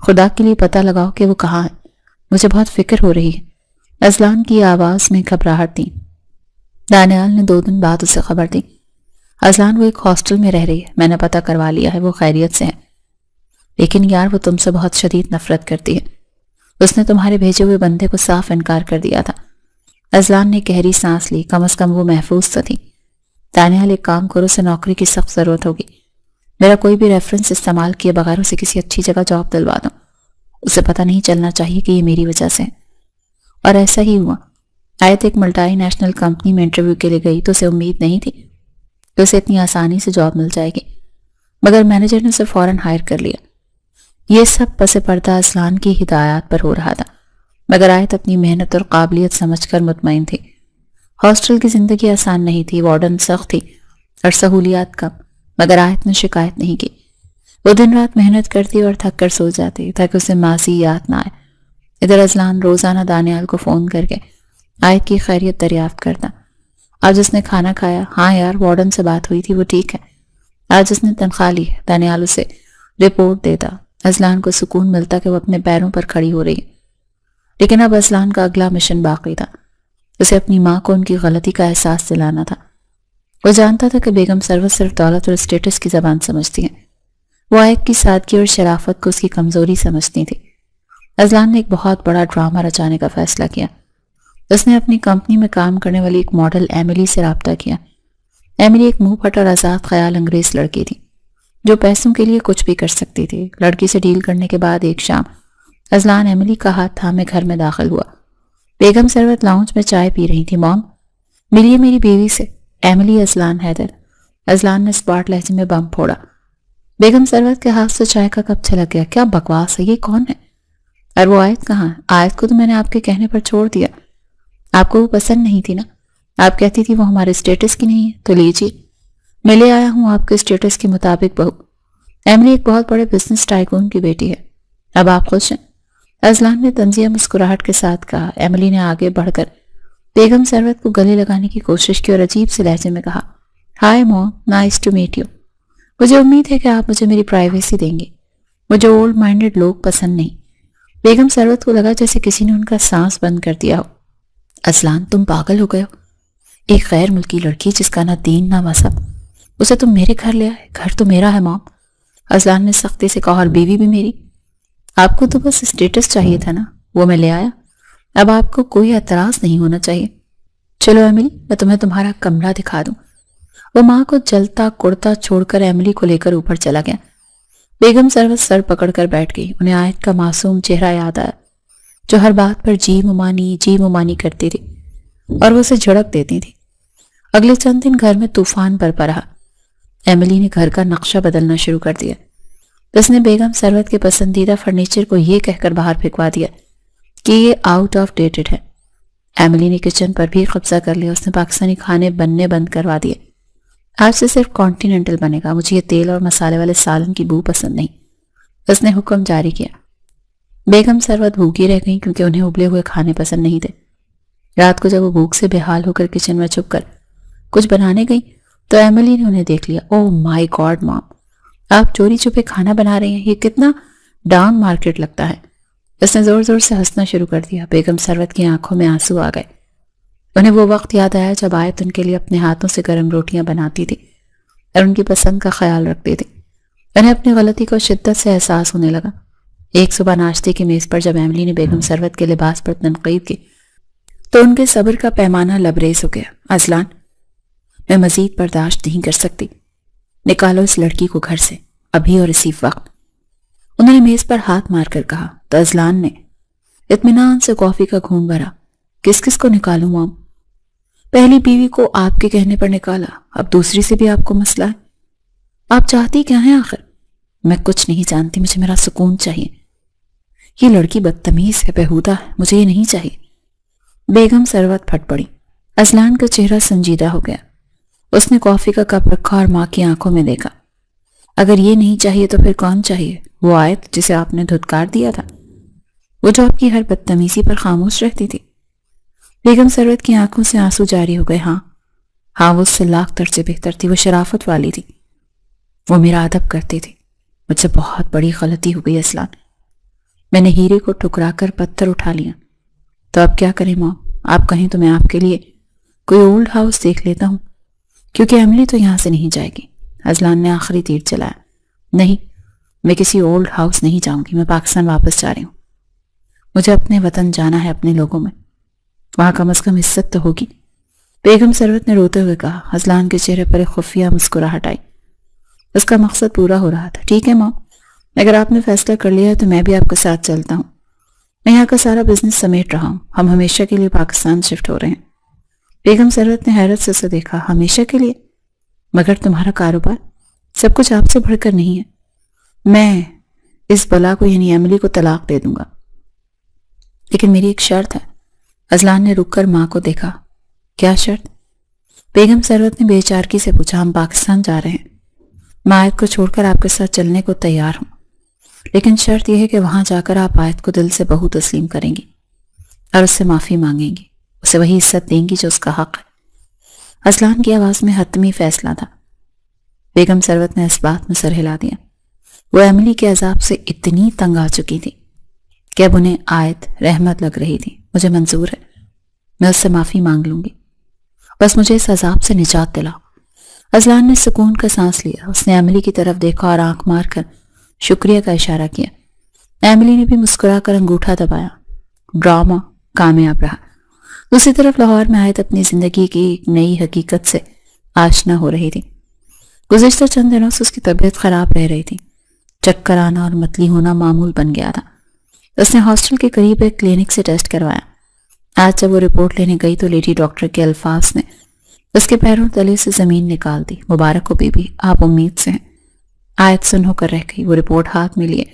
خدا کے لیے پتہ لگاؤ کہ وہ کہاں ہے، مجھے بہت فکر ہو رہی ہے۔ اذلان کی آواز میں گھبراہٹ تھی۔ دانیال نے 2 دن بعد اسے خبر دی، اذلان وہ ایک ہاسٹل میں رہ رہی ہے، میں نے پتہ کروا لیا ہے، وہ خیریت سے ہے، لیکن یار وہ تم سے بہت شدید نفرت کرتی ہے۔ اس نے تمہارے بھیجے ہوئے بندے کو صاف انکار کر دیا تھا۔ اذلان نے گہری سانس لی، کم از کم وہ محفوظ تو تھی۔ دانیال، ایک کام کرو، اسے نوکری کی سخت ضرورت ہوگی۔ میرا کوئی بھی ریفرنس استعمال کیے بغیر اسے کسی اچھی جگہ جاب دلوا دو۔ اسے پتہ نہیں چلنا چاہیے کہ یہ میری وجہ سے ہے۔ اور ایسا ہی ہوا۔ آیت ایک ملٹائی نیشنل کمپنی میں انٹرویو کے لیے گئی تو اسے امید نہیں تھی کہ اسے اتنی آسانی سے جاب مل جائے گی، مگر مینیجر نے اسے فوراً ہائر کر لیا۔ یہ سب پس پردہ اذلان کی ہدایات پر ہو رہا تھا، مگر آیت اپنی محنت اور قابلیت سمجھ کر مطمئن تھی۔ ہاسٹل کی زندگی آسان نہیں تھی، وارڈن سخت تھی اور سہولیات کم، مگر آیت نے شکایت نہیں کی۔ وہ دن رات محنت کرتی اور تھک کر سو جاتی تاکہ اسے ماضی یاد نہ آئے۔ ادھر اذلان روزانہ دانیال کو فون کر کے آیت کی خیریت دریافت کرتا۔ آج اس نے کھانا کھایا؟ ہاں یار، وارڈن سے بات ہوئی تھی، وہ ٹھیک ہے۔ آج اس نے تنخواہ لی ہے؟ دانیال اسے رپورٹ دیتا۔ اذلان کو سکون ملتا کہ وہ اپنے پیروں پر کھڑی ہو رہی ہے، لیکن اب اذلان کا اگلا مشن باقی تھا۔ اسے اپنی ماں کو ان کی غلطی کا احساس دلانا تھا۔ وہ جانتا تھا کہ بیگم سروت صرف دولت اور اسٹیٹس کی زبان سمجھتی ہیں. وہ عائد کی سادگی اور شرافت کو اس کی کمزوری سمجھتی تھی. اذلان نے ایک بہت بڑا ڈرامہ رچانے کا فیصلہ کیا. اس نے اپنی کمپنی میں کام کرنے والی ایک ماڈل ایملی سے رابطہ کیا. ایملی ایک منہ پھٹ اور آزاد خیال انگریز لڑکی تھی جو پیسوں کے لیے کچھ بھی کر سکتی تھی. لڑکی سے ڈیل کرنے کے بعد ایک شام اذلان ایملی کا ہاتھ تھامے گھر میں داخل ہوا. بیگم سروت لاؤنج میں چائے پی رہی تھی. موم ملیے میری بیوی سے. ایملی اذلان حیدر. اذلان نے اسپاٹ لہجے میں بم پھوڑا. بیگم سروت کے ہاتھ سے چائے کا کپ چھلک گیا. کیا بکواس ہے، یہ کون ہے؟ اور وہ آیت کہاں؟ آیت کو تو میں نے آپ کے کہنے پر چھوڑ دیا. آپ کو وہ پسند نہیں تھی نا؟ آپ کہتی تھی وہ ہمارے اسٹیٹس کی نہیں ہے. تو لیجیے، میں لے آیا ہوں آپ کے اسٹیٹس کے مطابق بہو. ایملی ایک بہت بڑے بزنس ٹائکون کی بیٹی ہے. اب آپ خوش ہیں؟ اذلان نے طنزیہ مسکراہٹ کے ساتھ کہا. ایملی نے آگے بڑھ کر بیگم سروت کو گلے لگانے کی کوشش کی اور عجیب سے لہجے میں کہا، ہائے موم، نائس ٹو میٹ یو. مجھے امید ہے کہ آپ مجھے میری پرائیویسی دیں گے. مجھے اولڈ مائنڈڈ لوگ پسند نہیں. بیگم سروت کو لگا جیسے کسی نے ان کا سانس بند کر دیا ہو. اذلان، تم پاگل ہو گئے ہو؟ ایک غیر ملکی لڑکی جس کا نہ دین نہ مذہب، اسے تم میرے گھر لے آئے. گھر تو میرا ہے موم. اذلان نے سختی سے کہا. اور بیوی بھی میری. آپ کو تو بس اسٹیٹس چاہیے تھا نا، وہ میں لے آیا. اب آپ کو کوئی اعتراض نہیں ہونا چاہیے. چلو ایملی، میں تمہیں تمہارا کمرہ دکھا دوں. وہ ماں کو جلتا کڑتا چھوڑ کر ایملی کو لے کر اوپر چلا گیا. بیگم سروت سر پکڑ کر بیٹھ گئی. انہیں آیت کا معصوم چہرہ یاد آیا جو ہر بات پر جی ممانی کرتی تھی اور وہ اسے جھڑک دیتی تھی. اگلے چند دن گھر میں طوفان برپا رہا. ایملی نے گھر کا نقشہ بدلنا شروع کر دیا. اس نے بیگم سروت کے پسندیدہ فرنیچر کو یہ کہہ کر باہر پھینکوا دیا کہ یہ آؤٹ آف ڈیٹڈ ہے. ایملی نے کچن پر بھی قبضہ کر لیا. اس نے پاکستانی کھانے بننے بند کروا دیے. آج سے صرف کانٹیننٹل بنے گا. مجھے یہ تیل اور مسالے والے سالن کی بو پسند نہیں. اس نے حکم جاری کیا. بیگم سروت بھوکی رہ گئی کیونکہ انہیں ابلے ہوئے کھانے پسند نہیں تھے. رات کو جب وہ بھوک سے بے حال ہو کر کچن میں چھپ کر کچھ بنانے گئی تو ایملی نے انہیں دیکھ لیا. اوہ مائی گاڈ مام، آپ چوری چھپے کھانا بنا رہے ہیں. یہ کتنا ڈاؤن مارکیٹ لگتا ہے. اس نے زور زور سے ہنسنا شروع کر دیا. بیگم سروت کی آنکھوں میں آنسو آ گئے. انہیں وہ وقت یاد آیا جب آیت ان کے لیے اپنے ہاتھوں سے گرم روٹیاں بناتی تھی اور ان کی پسند کا خیال رکھتی تھی. انہیں اپنی غلطی کو شدت سے احساس ہونے لگا. ایک صبح ناشتے کی میز پر جب ایملی نے بیگم سروت کے لباس پر تنقید کی تو ان کے صبر کا پیمانہ لبریز ہو گیا. اذلان، میں مزید برداشت نہیں کر سکتی. نکالو اس لڑکی کو گھر سے، ابھی اور اسی وقت. انہوں نے میز پر ہاتھ مار کر کہا. تو اذلان نے اطمینان سے کافی کا گھونٹ بھرا. کس کس کو نکالوں مام؟ پہلی بیوی کو آپ کے کہنے پر نکالا، اب دوسری سے بھی آپ کو مسئلہ ہے. آپ چاہتی کیا ہیں آخر؟ میں کچھ نہیں جانتی. مجھے میرا سکون چاہیے. یہ لڑکی بدتمیز ہے، بےہودہ ہے. مجھے یہ نہیں چاہیے. بیگم سروت پھٹ پڑی. اذلان کا چہرہ سنجیدہ ہو گیا. اس نے کافی کا کپ رکھا اور ماں کی آنکھوں میں دیکھا. اگر یہ نہیں چاہیے تو پھر کون چاہیے؟ وہ آیت جسے آپ نے دھتکار دیا تھا، وہ جو آپ کی ہر بدتمیزی پر خاموش رہتی تھی. بیگم سروت کی آنکھوں سے آنسو جاری ہو گئے. ہاں وہ اس سے لاکھ درجے بہتر تھی. وہ شرافت والی تھی. وہ میرا ادب کرتی تھی. مجھ سے بہت بڑی غلطی ہو گئی اذلان. میں نے ہیرے کو ٹھکرا کر پتھر اٹھا لیا. تو اب کیا کریں ماں؟ آپ کہیں تو میں آپ کے لیے کوئی اولڈ ہاؤس دیکھ لیتا ہوں، کیونکہ ایملی تو یہاں سے نہیں جائے گی. اذلان نے آخری تیر چلایا. نہیں، میں کسی اولڈ ہاؤس نہیں جاؤں گی. میں پاکستان واپس جا رہی ہوں. مجھے اپنے وطن جانا ہے، اپنے لوگوں میں. وہاں کم از کم عزت تو ہوگی. بیگم سروت نے روتے ہوئے کہا. اذلان کے چہرے پر ایک خفیہ مسکراہٹ آئی. اس کا مقصد پورا ہو رہا تھا. ٹھیک ہے ماں، اگر آپ نے فیصلہ کر لیا ہے تو میں بھی آپ کے ساتھ چلتا ہوں. میں یہاں کا سارا بزنس سمیٹ رہا ہوں. ہم ہمیشہ کے لیے پاکستان شفٹ ہو رہے ہیں. بیگم سروت نے حیرت سے اسے دیکھا. ہمیشہ کے لیے؟ مگر تمہارا کاروبار سب کچھ آپ سے بڑھ کر نہیں ہے. میں اس بلا کو یعنی ایملی کو طلاق دے دوں گا، لیکن میری ایک شرط ہے. اذلان نے رک کر ماں کو دیکھا. کیا شرط؟ بیگم سروت نے بے چارگی سے پوچھا. ہم پاکستان جا رہے ہیں. میں آیت کو چھوڑ کر آپ کے ساتھ چلنے کو تیار ہوں، لیکن شرط یہ ہے کہ وہاں جا کر آپ آیت کو دل سے بہو تسلیم کریں گی اور اس سے معافی مانگیں گی. اسے وہی عزت دیں گی جو اس کا حق ہے. اذلان کی آواز میں حتمی فیصلہ تھا. بیگم سروت نے اس بات میں سر ہلا دیا. وہ ایملی کے عذاب سے اتنی تنگ آ چکی تھی کہ اب انہیں آیت رحمت لگ رہی تھی. مجھے منظور ہے، میں اس سے معافی مانگ لوں گی. بس مجھے اس عذاب سے نجات دلاؤ. اذلان نے سکون کا سانس لیا. اس نے ایملی کی طرف دیکھا اور آنکھ مار کر شکریہ کا اشارہ کیا. ایملی نے بھی مسکرا کر انگوٹھا دبایا. ڈرامہ کامیاب رہا. دوسری طرف لاہور میں آیت اپنی زندگی کی ایک نئی حقیقت سے آشنا ہو رہی تھی. گزشتہ چند دنوں سے اس کی طبیعت خراب رہ رہی تھی. چکر آنا اور متلی ہونا معمول بن گیا تھا. اس نے ہاسٹل کے قریب ایک کلینک سے ٹیسٹ کروایا. آج جب وہ رپورٹ لینے گئی تو لیڈی ڈاکٹر کے الفاظ نے اس کے پیروں تلے سے زمین نکال دی. مبارک ہو بی بی، آپ امید سے ہیں. آیت سن ہو کر رہ گئی. وہ رپورٹ ہاتھ میں لیے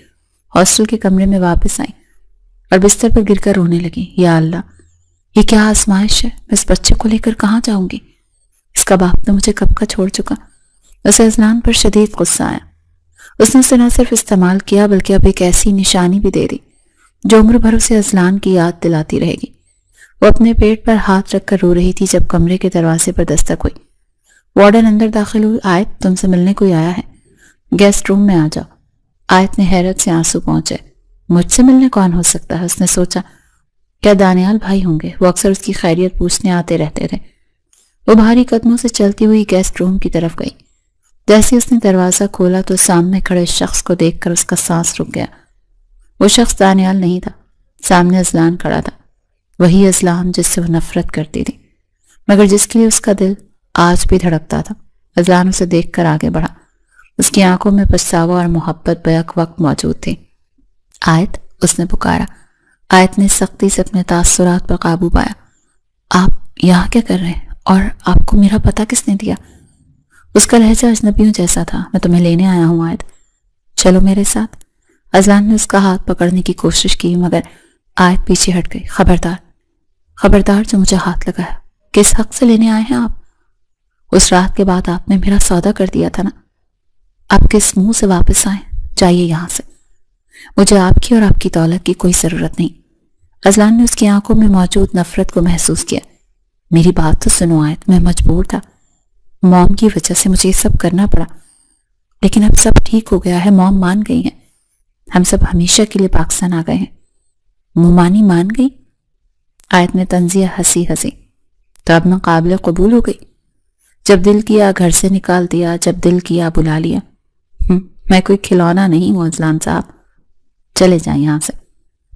ہاسٹل کے کمرے میں واپس آئی اور بستر پر گر کر رونے لگی. یا اللہ، یہ کیا آزمائش ہے؟ میں اس بچے کو لے کر کہاں جاؤں گی؟ اس کا باپ تو مجھے کب کا چھوڑ چکا. اسے اذلان پر شدید غصہ آیا. اس نے اسے نہ صرف استعمال کیا بلکہ اب ایک ایسی نشانی بھی دے دی جو عمر بھر اسے اذلان کی یاد دلاتی رہے گی. وہ اپنے پیٹ پر ہاتھ رکھ کر رو رہی تھی جب کمرے کے دروازے پر دستک ہوئی. وارڈن اندر داخل ہوئی. آیت، تم سے ملنے کوئی آیا ہے، گیسٹ روم میں آ جاؤ. آیت نے حیرت سے آنسو پہنچے. مجھ سے ملنے کون ہو سکتا ہے؟ اس نے سوچا. کیا دانیال بھائی ہوں گے؟ وہ اکثر اس کی خیریت پوچھنے آتے رہتے تھے. وہ بھاری قدموں سے چلتی ہوئی گیسٹ روم کی طرف گئی. جیسے اس نے دروازہ کھولا تو سامنے کھڑے شخص کو دیکھ کر اس کا سانس رک گیا. وہ شخص دانیال نہیں تھا. سامنے اذلان کھڑا تھا. وہی اذلان جس سے وہ نفرت کرتی تھی مگر جس کے لیے اس کا دل آج بھی دھڑکتا تھا. اذلان اسے دیکھ کر آگے بڑھا. اس کی آنکھوں میں پچھتاوا اور محبت بیک وقت موجود تھی. آیت، اس نے پکارا. آیت نے سختی سے اپنے تاثرات پر قابو پایا. آپ یہاں کیا کر رہے ہیں؟ اور آپ کو میرا پتہ کس نے دیا؟ اس کا لہجہ اجنبیوں جیسا تھا. میں تمہیں لینے آیا ہوں آیت، چلو میرے ساتھ. اذلان نے اس کا ہاتھ پکڑنے کی کوشش کی مگر آیت پیچھے ہٹ گئی. خبردار، خبردار جو مجھے ہاتھ لگایا. کس حق سے لینے آئے ہیں آپ؟ اس رات کے بعد آپ نے میرا سودا کر دیا تھا نا. آپ کس منہ سے واپس آئیں؟ جائیے یہاں سے. مجھے آپ کی اور آپ کی دولت کی کوئی ضرورت نہیں. اذلان نے اس کی آنکھوں میں موجود نفرت کو محسوس کیا. میری بات تو سنو آیت، میں مجبور تھا. موم کی وجہ سے مجھے یہ سب کرنا پڑا لیکن اب سب ٹھیک ہو گیا ہے. موم مان گئی ہیں. ہم سب ہمیشہ کے لیے پاکستان آ گئے ہیں. مومانی مان گئی؟ آیت نے طنزیہ ہنسی ہنسی. تو اب میں قابل قبول ہو گئی. جب دل کیا گھر سے نکال دیا، جب دل کیا بلا لیا. میں کوئی کھلونا نہیں ہوں اذلان صاحب. چلے جائیں یہاں سے.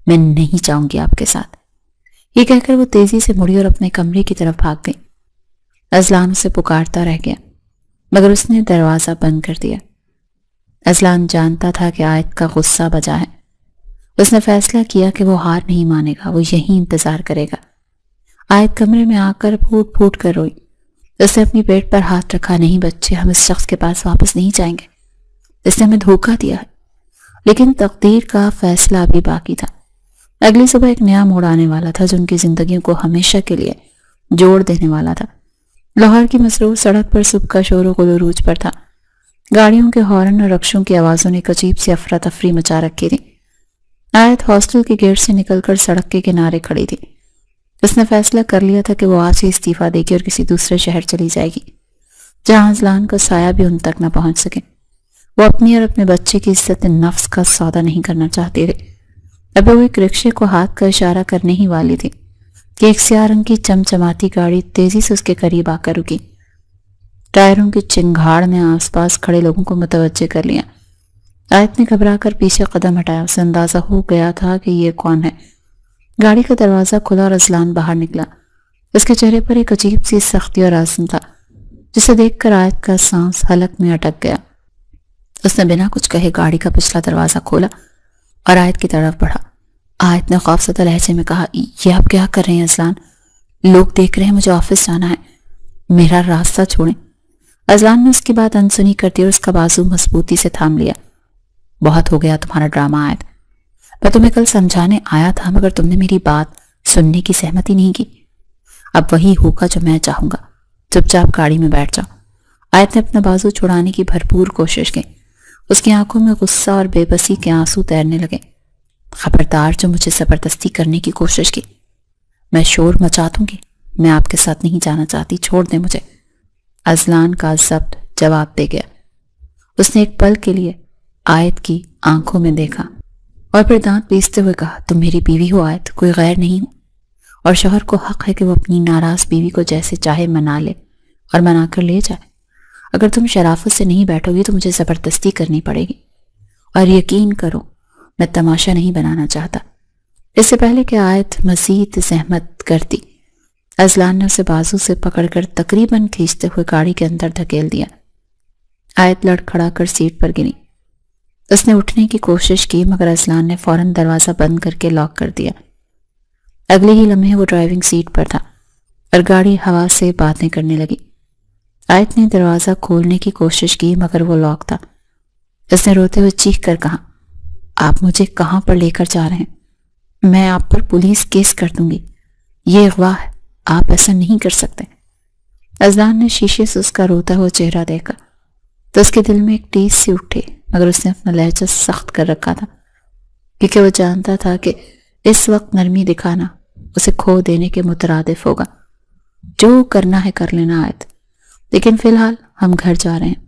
میں نہیں چاہوں گی آپ کے ساتھ. یہ کہہ کر وہ تیزی سے مڑی اور اپنے کمرے کی طرف بھاگ گئی. اذلان اسے پکارتا رہ گیا مگر اس نے دروازہ بند کر دیا. اذلان جانتا تھا کہ آیت کا غصہ بجا ہے. اس نے فیصلہ کیا کہ وہ ہار نہیں مانے گا. وہ یہیں انتظار کرے گا. آیت کمرے میں آ کر پھوٹ پھوٹ کر روئی. اس نے اپنی پیٹ پر ہاتھ رکھا. نہیں بچے، ہم اس شخص کے پاس واپس نہیں جائیں گے. اس نے ہمیں دھوکہ دیا ہے. لیکن تقدیر کا فیصلہ ابھی باقی تھا. اگلی صبح ایک نیا موڑ آنے والا تھا جو ان کی زندگیوں کو ہمیشہ کے لیے جوڑ دینے والا تھا. لاہور کی مسرور سڑک پر صبح کا شور و غل و عروج پر تھا. گاڑیوں کے ہارن اور رکشوں کی آوازوں نے ایک عجیب سی افراتفری مچا رکھی تھی. آیت ہاسٹل کے گیٹ سے نکل کر سڑک کے کنارے کھڑی تھی. اس نے فیصلہ کر لیا تھا کہ وہ آج ہی استعفیٰ دے گی اور کسی دوسرے شہر چلی جائے گی جہاں اذلان کا سایہ بھی ان تک نہ پہنچ سکے. وہ اپنی اور اپنے بچے کی عزت نفس کا سودا نہیں کرنا چاہتی تھی. اب وہ ایک رکشے کو ہاتھ کا اشارہ کرنے ہی والی تھی کہ ایک سیاہ رنگ کی چمچماتی گاڑی تیزی سے اس کے قریب آ کر رکی. ٹائروں کی چنگھاڑ نے آس پاس کھڑے لوگوں کو متوجہ کر لیا. آیت نے گھبرا کر پیچھے قدم ہٹایا. اسے اندازہ ہو گیا تھا کہ یہ کون ہے. گاڑی کا دروازہ کھلا اور اذلان باہر نکلا. اس کے چہرے پر ایک عجیب سی سختی اور عزم تھا جسے دیکھ کر آیت کا سانس حلق میں اٹک گیا. اس نے بنا کچھ کہے گاڑی کا پچھلا دروازہ کھولا اور آیت کی طرف بڑھا. آیت نے خوفزدہ لہجے میں کہا، یہ آپ کیا کر رہے ہیں اذلان؟ لوگ دیکھ رہے ہیں، مجھے آفس جانا ہے. میرا راستہ چھوڑیں. اذلان نے اس کی بات انسنی کر دی اور اس کا بازو مضبوطی سے تھام لیا. بہت ہو گیا تمہارا ڈرامہ آیت. میں تمہیں کل سمجھانے آیا تھا مگر تم نے میری بات سننے کی سہمتی نہیں کی. اب وہی ہوگا جو میں چاہوں گا. چپ چاپ گاڑی میں بیٹھ جاؤ. آیت نے اپنا بازو چھڑانے کی بھرپور کوشش کی. اس کی آنکھوں میں غصہ اور بے بسی کے آنسو تیرنے لگے. خبردار جو مجھے زبردستی کرنے کی کوشش کی. میں شور مچا دوں گی. میں آپ کے ساتھ نہیں جانا چاہتی. چھوڑ دیں مجھے. اذلان کا ضبط جواب دے گیا. اس نے ایک پل کے لیے آیت کی آنکھوں میں دیکھا اور پھر دانت پیستے ہوئے کہا، تم میری بیوی ہو آیت، کوئی غیر نہیں ہو. اور شوہر کو حق ہے کہ وہ اپنی ناراض بیوی کو جیسے چاہے منا لے اور منا کر لے جائے. اگر تم شرافت سے نہیں بیٹھو گی تو مجھے زبردستی کرنی پڑے گی، اور یقین کرو میں تماشا نہیں بنانا چاہتا۔ اس سے پہلے کہ آیت مزید زحمت کرتی، اذلان نے اسے بازو سے پکڑ کر تقریباً کھینچتے ہوئے گاڑی کے اندر دھکیل دیا۔ آیت لڑکھڑا کر سیٹ پر گری۔ اس نے اٹھنے کی کوشش کی مگر اذلان نے فوراً دروازہ بند کر کے لاک کر دیا۔ اگلے ہی لمحے وہ ڈرائیونگ سیٹ پر تھا اور گاڑی ہوا سے باتیں کرنے لگی۔ آیت نے دروازہ کھولنے کی کوشش کی مگر وہ لاک تھا۔ اس نے روتے ہوئے چیخ کر کہا، آپ مجھے کہاں پر لے کر جا رہے ہیں؟ میں آپ پر پولیس کیس کر دوں گی، یہ اغوا ہے، آپ ایسا نہیں کر سکتے۔ اذلان نے شیشے سے اس کا روتا ہوا چہرہ دیکھا تو اس کے دل میں ایک ٹیس سی اٹھی، مگر اس نے اپنا لہجہ سخت کر رکھا تھا کیونکہ وہ جانتا تھا کہ اس وقت نرمی دکھانا اسے کھو دینے کے مترادف ہوگا۔ جو کرنا ہے کر لینا آیت، لیکن فی الحال ہم گھر جا رہے ہیں،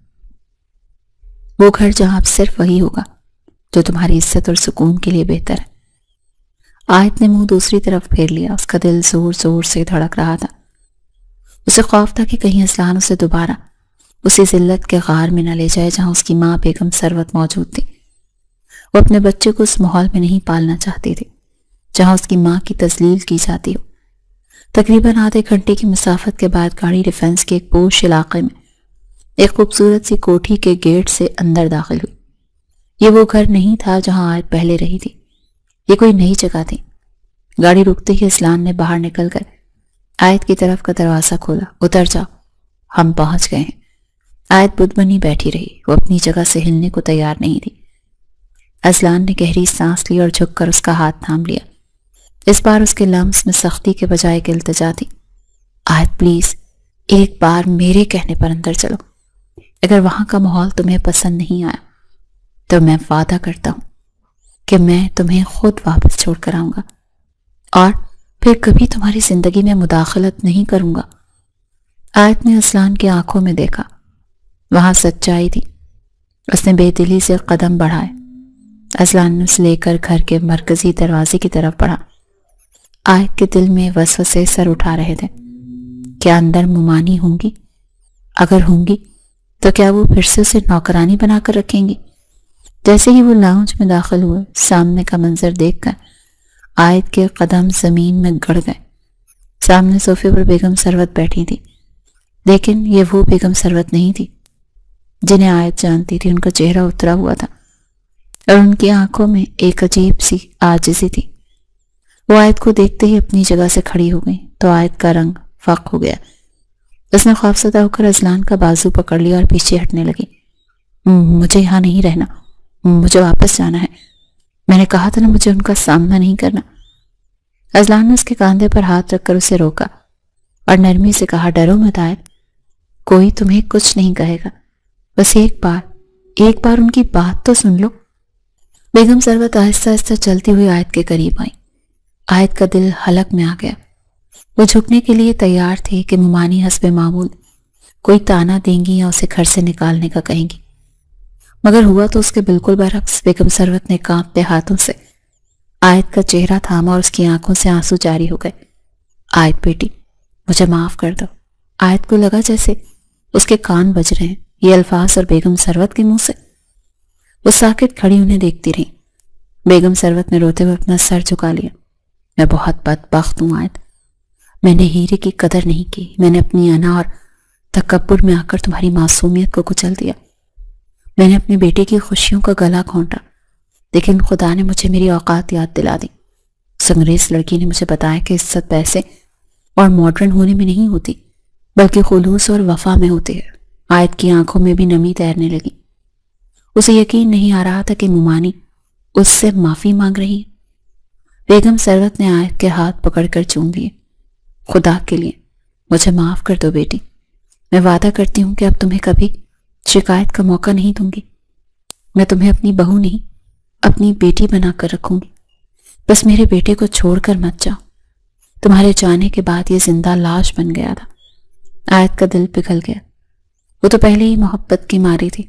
وہ گھر جہاں صرف وہی ہوگا جو تمہاری عزت اور سکون کے لیے بہتر ہے۔ آیت نے منہ دوسری طرف پھیر لیا، اس کا دل زور زور سے دھڑک رہا تھا۔ اسے خوف تھا کہ کہیں اذلان اسے دوبارہ اسی ذلت کے غار میں نہ لے جائے جہاں اس کی ماں بیگم ثروت موجود تھی۔ وہ اپنے بچے کو اس ماحول میں نہیں پالنا چاہتی تھی جہاں اس کی ماں کی تذلیل کی جاتی ہو۔ تقریباً آدھے گھنٹے کی مسافت کے بعد گاڑی ڈیفنس کے ایک پوش علاقے میں ایک خوبصورت سی کوٹھی کے گیٹ سے اندر داخل ہوئی۔ یہ وہ گھر نہیں تھا جہاں آیت پہلے رہی تھی، یہ کوئی نئی جگہ تھی۔ گاڑی رکتے ہی اذلان نے باہر نکل کر آیت کی طرف کا دروازہ کھولا۔ اتر جاؤ، ہم پہنچ گئے ہیں۔ آیت بدھ بنی بیٹھی رہی، وہ اپنی جگہ سے ہلنے کو تیار نہیں تھی۔ اذلان نے گہری سانس لی اور جھک کر اس کا ہاتھ تھام لیا۔ اس بار اس کے لمس میں سختی کے بجائے ایک التجا تھی۔ آیت پلیز ایک بار میرے کہنے پر اندر چلو، اگر وہاں کا ماحول تمہیں پسند نہیں آیا تو میں وعدہ کرتا ہوں کہ میں تمہیں خود واپس چھوڑ کر آؤں گا اور پھر کبھی تمہاری زندگی میں مداخلت نہیں کروں گا۔ آیت نے اذلان کی آنکھوں میں دیکھا، وہاں سچائی تھی۔ اس نے بے دلی سے قدم بڑھائے۔ اذلان نے اسے لے کر گھر کے مرکزی دروازے کی طرف بڑھا۔ آیت کے دل میں وسوسے سر اٹھا رہے تھے۔ کیا اندر ممانی ہوں گی؟ اگر ہوں گی تو کیا وہ پھر سے اسے نوکرانی بنا کر رکھیں گی؟ جیسے ہی وہ لاؤنج میں داخل ہوئے، سامنے کا منظر دیکھ کر آیت کے قدم زمین میں گڑ گئے۔ سامنے صوفے پر بیگم ثروت بیٹھی تھی، لیکن یہ وہ بیگم ثروت نہیں تھی جنہیں آیت جانتی تھی۔ ان کا چہرہ اترا ہوا تھا اور ان کی آنکھوں میں ایک عجیب سی عاجزی تھی۔ وہ آیت کو دیکھتے ہی اپنی جگہ سے کھڑی ہو گئی تو آیت کا رنگ فاق ہو گیا۔ اس نے خوفزدہ ہو کر اذلان کا بازو پکڑ لیا اور پیچھے ہٹنے لگی۔ مجھے یہاں نہیں رہنا، مجھے واپس جانا ہے، میں نے کہا تھا نا مجھے ان کا سامنا نہیں کرنا۔ اذلان نے اس کے کاندھے پر ہاتھ رکھ کر اسے روکا اور نرمی سے کہا، ڈرو مت آیت، کوئی تمہیں کچھ نہیں کہے گا، بس ایک بار ان کی بات تو سن لو۔ بیگم ثروت آہستہ آہستہ چلتی ہوئی آیت کے قریب آئی۔ آیت کا دل حلق میں آ گیا۔ وہ جھکنے کے لیے تیار تھی کہ ممانی حسب معمول کوئی تانا دیں گی یا اسے گھر سے نکالنے کا کہیں گی، مگر ہوا تو اس کے بالکل برعکس۔ بیگم ثروت نے کانپتے ہاتھوں سے آیت کا چہرہ تھاما اور اس کی آنکھوں سے آنسو جاری ہو گئے۔ آیت بیٹی، مجھے معاف کر دو۔ آیت کو لگا جیسے اس کے کان بج رہے ہیں یہ الفاظ اور بیگم ثروت کے منہ سے۔ وہ ساکت کھڑی انہیں دیکھتی رہی۔ بیگم ثروت نے روتے ہوئے اپنا سر جھکا لیا۔ میں بہت بدبخت ہوں آیت، میں نے ہیرے کی قدر نہیں کی، میں نے اپنی انا اور تکبر میں آ کر تمہاری معصومیت کو کچل دیا، میں نے اپنے بیٹے کی خوشیوں کا گلا گھونٹا، لیکن خدا نے مجھے میری اوقات یاد دلا دی۔ اس انگریز لڑکی نے مجھے بتایا کہ عزت پیسے اور ماڈرن ہونے میں نہیں ہوتی بلکہ خلوص اور وفا میں ہوتی ہے۔ آیت کی آنکھوں میں بھی نمی تیرنے لگی۔ اسے یقین نہیں آ رہا تھا کہ ممانی اس سے معافی مانگ رہی ہے۔ بیگم ثروت نے آیت کے ہاتھ پکڑ کر چوم لیے۔ خدا کے لیے مجھے معاف کر دو بیٹی، میں وعدہ کرتی ہوں کہ اب تمہیں کبھی شکایت کا موقع نہیں دوں گی۔ میں تمہیں اپنی بہو نہیں اپنی بیٹی بنا کر رکھوں گی، بس میرے بیٹے کو چھوڑ کر مت جاؤ۔ تمہارے جانے کے بعد یہ زندہ لاش بن گیا تھا۔ آیت کا دل پگھل گیا۔ وہ تو پہلے ہی محبت کی ماری تھی،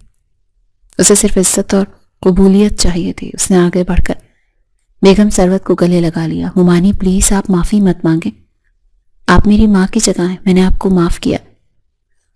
اسے صرف عزت اور قبولیت چاہیے تھی۔ اس نے آگے بڑھ کر بیگم ثروت کو گلے لگا لیا۔ ممانی پلیز آپ معافی مت مانگیں، آپ میری ماں کی جگہ ہیں، میں نے آپ کو معاف کیا،